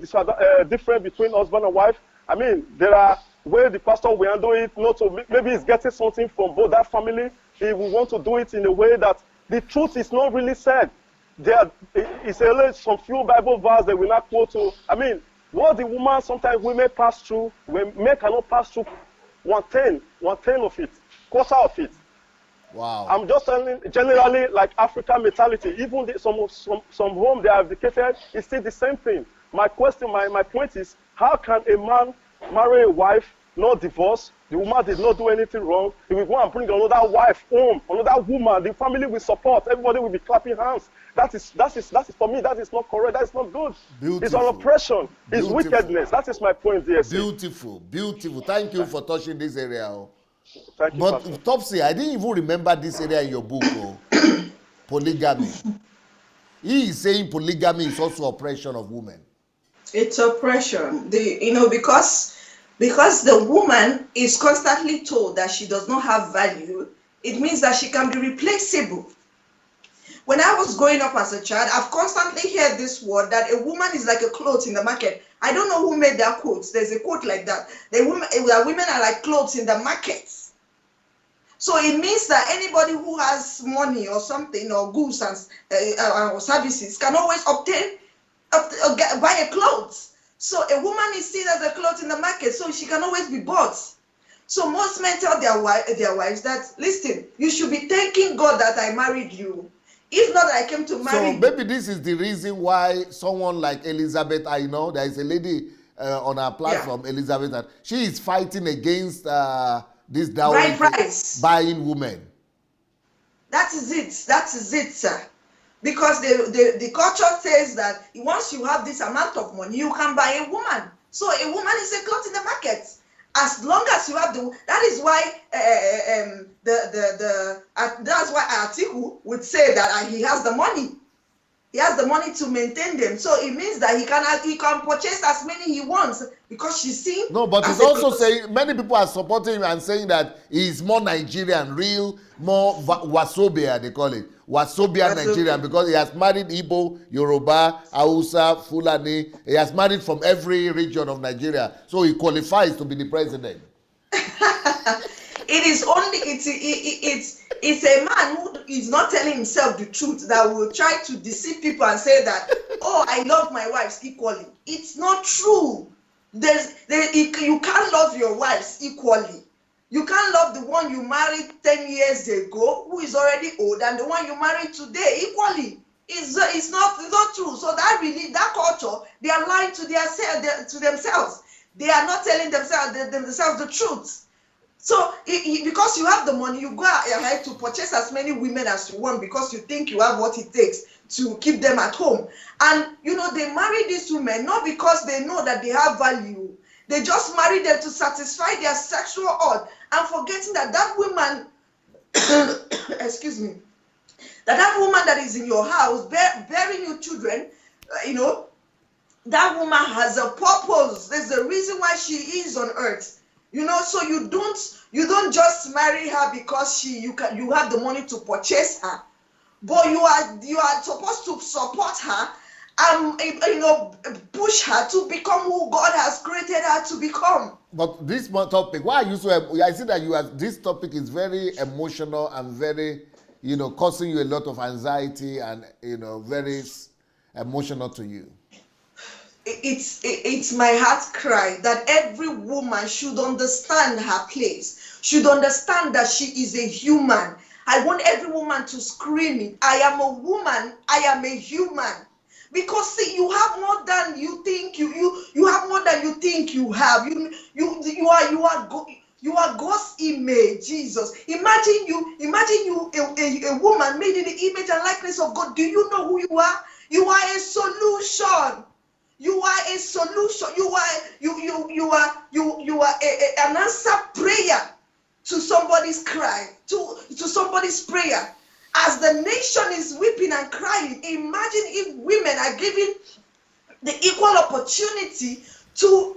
difference between husband and wife, I mean, there are ways the pastor will handle it. Not to, maybe he's getting something from both that family. He will want to do it in a way that the truth is not really said. It's some few Bible verses that will not quote to. I mean, what the woman, sometimes women pass through, men cannot pass through one tenth of it, quarter of it. Wow. I'm just telling generally like African mentality. Even some home they are educated, it's still the same thing. My question, my point is, how can a man marry a wife, not divorce? The woman did not do anything wrong. He will go and bring another wife home, another woman. The family will support. Everybody will be clapping hands. That is for me. That is not correct. That is not good. Beautiful. It's an oppression. It's wickedness. That is my point there. Beautiful. Thank you for touching this area. Thank you, but Pastor. Topsy, I didn't even remember this area in your book. Polygamy. He is saying polygamy is also oppression of women. It's oppression. Because the woman is constantly told that she does not have value, it means that she can be replaceable. When I was growing up as a child, I've constantly heard this word that a woman is like a cloth in the market. I don't know who made that quote. There's a quote like that. Women are like clothes in the market. So it means that anybody who has money or something or goods or services can always buy a clothes. So a woman is seen as a cloth in the market, so she can always be bought. So most men tell their wives that, listen, you should be thanking God that I married you. If not, I came to marry you. So maybe this is the reason why someone like Elizabeth, I know, there is a lady on our platform, Elizabeth, she is fighting against this dowry buying women. That is it, sir. Because the culture says that once you have this amount of money, you can buy a woman. So a woman is a cloth in the market. As long as you have that is why that's why Atiku would say that he has the money. He has the money to maintain them. So it means that he can purchase as many he wants because she's seen. No, but he's also saying many people are supporting him and saying that he's more Nigerian, more Wasobia, they call it. Wasobia Nigerian, because he has married Igbo, Yoruba, Hausa, Fulani. He has married from every region of Nigeria. So he qualifies to be the president. It's a man who is not telling himself the truth that will try to deceive people and say that, oh, I love my wives equally. It's not true. You can't love your wives equally. You can't love the one you married 10 years ago, who is already old, and the one you married today equally. It's not true. So that culture, they are lying to themselves. They are not telling themselves the truth. So because you have the money, you go ahead to purchase as many women as you want because you think you have what it takes to keep them at home. And they marry these women not because they know that they have value. They just marry them to satisfy their sexual urge and forgetting that woman, excuse me, that woman that is in your house bearing you children, that woman has a purpose. There's a reason why she is on earth. So you don't just marry her because you have the money to purchase her, but you are supposed to support her and push her to become who God has created her to become. But this topic, why are you so? I see that this topic is very emotional and very, causing you a lot of anxiety and very emotional to you. It's my heart cry that every woman should understand her place, should understand that she is a human. I want every woman to scream it. I am a woman. I am a human. Because see, you have more than you think you have more than you think you have. You are God's image, Jesus. Imagine you a woman made in the image and likeness of God. Do you know who you are? You are a solution. You are a solution. You are an answered prayer to somebody's cry, to somebody's prayer. As the nation is weeping and crying, imagine if women are given the equal opportunity to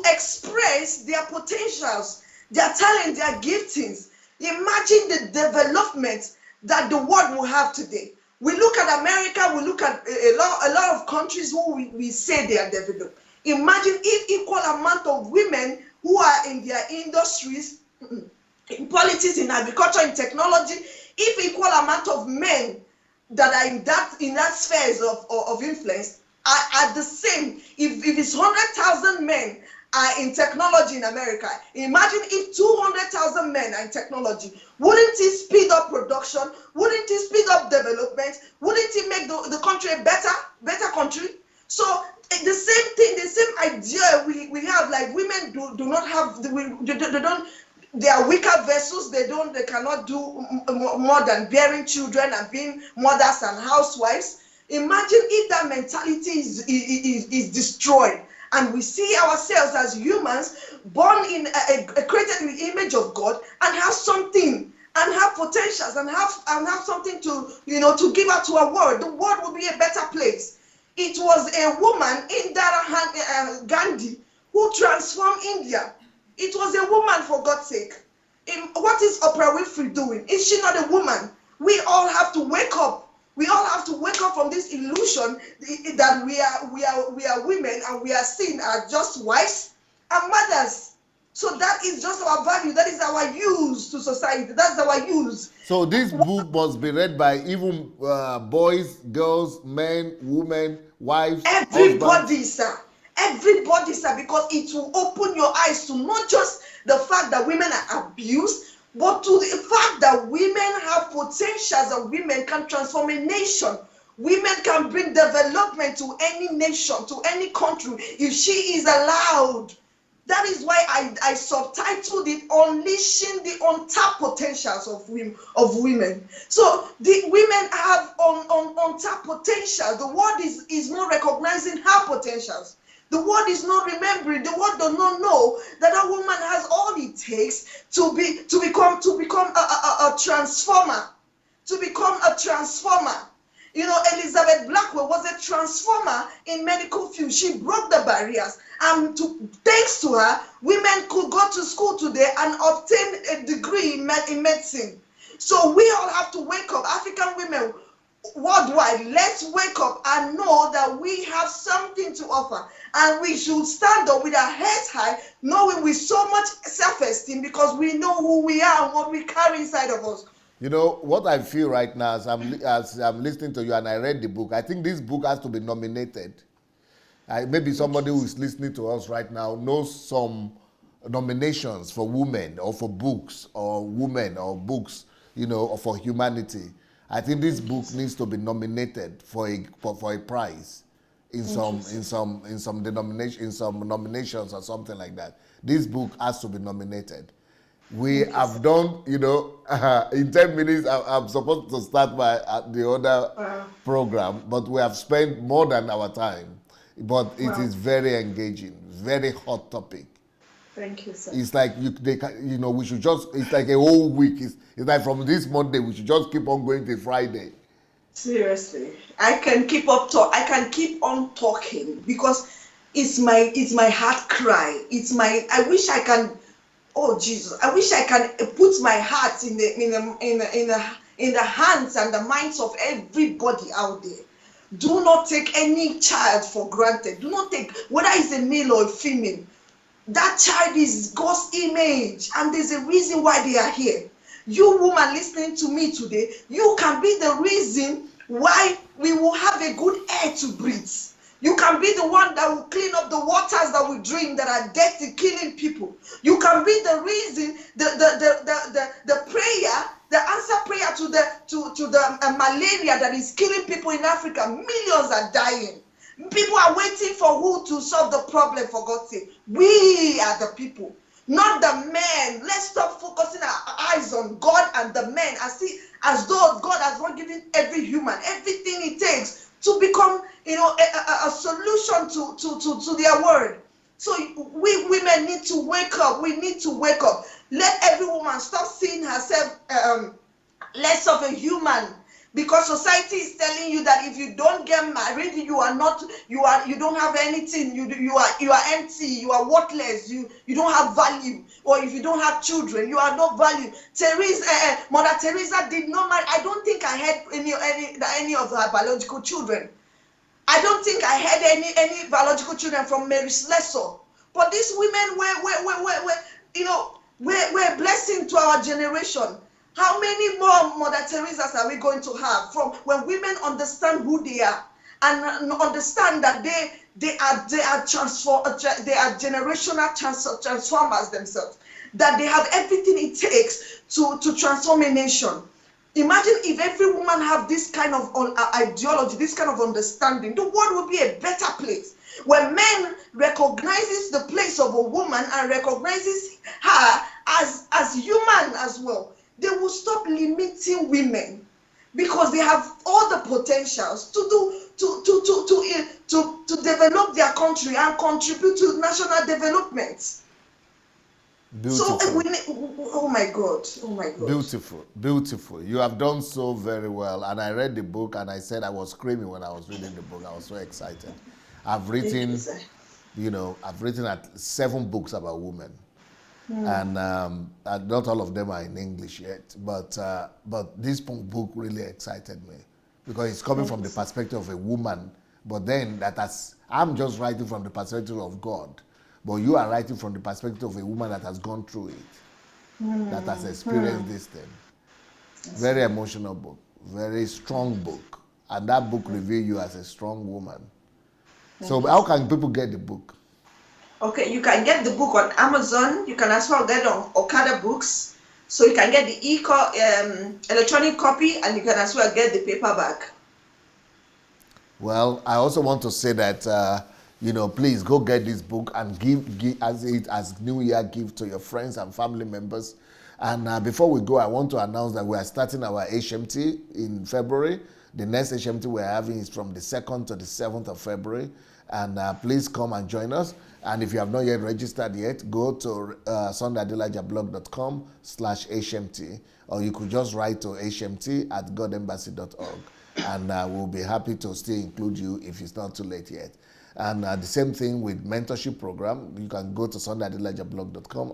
express their potentials, their talent, their giftings. Imagine the development that the world will have today. We look at America, we look at a lot of countries who we say they are developed. Imagine if equal amount of women who are in their industries, in politics, in agriculture, in technology, if equal amount of men that are in that spheres of influence are the same, if it's 100,000 men are in technology in America, imagine if 200,000 men are in technology. Wouldn't it speed up production? Wouldn't it speed up development? Wouldn't it make the country a better country? So the same thing, the same idea we have, like women do not have, they are weaker vessels. They cannot do more than bearing children and being mothers and housewives. Imagine if that mentality is destroyed, and we see ourselves as humans born in created in the image of God and have something and have potentials and have something to to give out to our world. The world will be a better place. It was a woman, Indira Gandhi, who transformed India. It was a woman, for God's sake. What is Oprah Winfrey doing? Is she not a woman? We all have to wake up. We all have to wake up from this illusion that we are women and we are seen as just wives and mothers. So that is just our value. That is our use to society. That's our use. So this book must be read by even boys, girls, men, women, wives, everybody, sir. Everybody, sir, because it will open your eyes to not just the fact that women are abused, but to the fact that women have potentials and women can transform a nation. Women can bring development to any nation, to any country, if she is allowed. That is why I subtitled it Unleashing the Untapped Potentials of Women. So the women have untapped potential. The world is not recognizing her potentials. The world is not remembering. The world does not know that a woman has all it takes to become a transformer. To become a transformer. Elizabeth Blackwell was a transformer in medical field. She broke the barriers, and thanks to her, women could go to school today and obtain a degree in medicine. So we all have to wake up, African women worldwide. Let's wake up and know that we have something to offer, and we should stand up with our heads high, knowing with so much self-esteem, because we know who we are and what we carry inside of us. What I feel right now as I'm listening to you and I read the book, I think this book has to be nominated. Maybe somebody who is listening to us right now knows some nominations for women or for books or women or books, or for humanity. I think this book needs to be nominated for a prize in some nominations or something like that. This book has to be nominated. We have done, in 10 minutes, I'm supposed to start the other program, but we have spent more than our time. But it is very engaging, very hot topic. Thank you, sir. It's like, we should just, it's like a whole week. It's like from this Monday, we should just keep on going till Friday. Seriously. I can keep on talking because it's my heart cry. I wish I can. Oh Jesus! I wish I can put my heart in the hands and the minds of everybody out there. Do not take any child for granted. Do not take, whether it's a male or a female. That child is God's image, and there's a reason why they are here. You woman listening to me today, you can be the reason why we will have a good air to breathe. You can be the one that will clean up the waters that we drink that are dirty, killing people. You can be the reason, the prayer, the answer prayer to the malaria that is killing people in Africa. Millions are dying. People are waiting for who to solve the problem, for God's sake. We are the people, not the men. Let's stop focusing our eyes on God and the men as though God has not given every human everything it takes to become, a solution to their word. So we women need to wake up. We need to wake up. Let every woman stop seeing herself less of a human, because society is telling you that if you don't get married, you don't have anything. You are empty. You are worthless. You don't have value. Or if you don't have children, you are no value. Mother Teresa did not marry. I don't think I had any of her biological children. I don't think I had any biological children from Mary Slessor. But these women were a blessing to our generation. How many more Mother Teresas are we going to have from when women understand who they are and understand that they are generational transformers themselves, that they have everything it takes to transform a nation. Imagine if every woman have this kind of ideology, this kind of understanding, the world would be a better place. When men recognizes the place of a woman and recognizes her as human as well, they will stop limiting women, because they have all the potentials to develop their country and contribute to national development. Beautiful. So oh my God. Beautiful. You have done so very well. And I read the book and I said I was screaming when I was reading the book. I was so excited. I've written at 7 books about women. And not all of them are in English yet, but this book really excited me, because it's coming from the perspective of a woman, but then I'm just writing from the perspective of God, but you are writing from the perspective of a woman that has gone through it, that has experienced this thing. Very emotional book, very strong book, and that book reveals you as a strong woman. So how can people get the book? Okay, you can get the book on Amazon. You can as well get it on Okada Books. So you can get the electronic copy, and you can as well get the paperback. Well, I also want to say that, please go get this book and give as New Year gift to your friends and family members. And before we go, I want to announce that we are starting our HMT in February. The next HMT we're having is from the 2nd to the 7th of February. And please come and join us. And if you have not yet registered yet, go to sundaydelaja.blog.com/HMT, or you could just write to hmt@godembassy.org, and we'll be happy to still include you if it's not too late yet. And the same thing with mentorship program. You can go to sundaydelaja.blog.com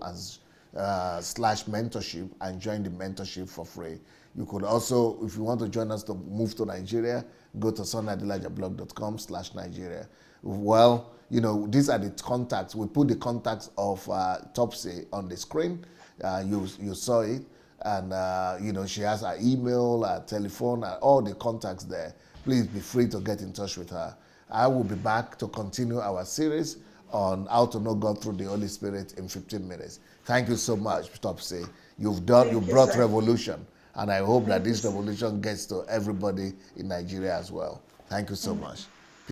/mentorship and join the mentorship for free. You could also, if you want to join us to move to Nigeria, go to sundaydelaja.blog.com/Nigeria. Well, these are the contacts. We put the contacts of Topsy on the screen. You saw it. And, she has her email, her telephone, all the contacts there. Please be free to get in touch with her. I will be back to continue our series on how to know God through the Holy Spirit in 15 minutes. Thank you so much, Topsy. You brought revolution. And I hope that this revolution gets to everybody in Nigeria as well. Thank you so much.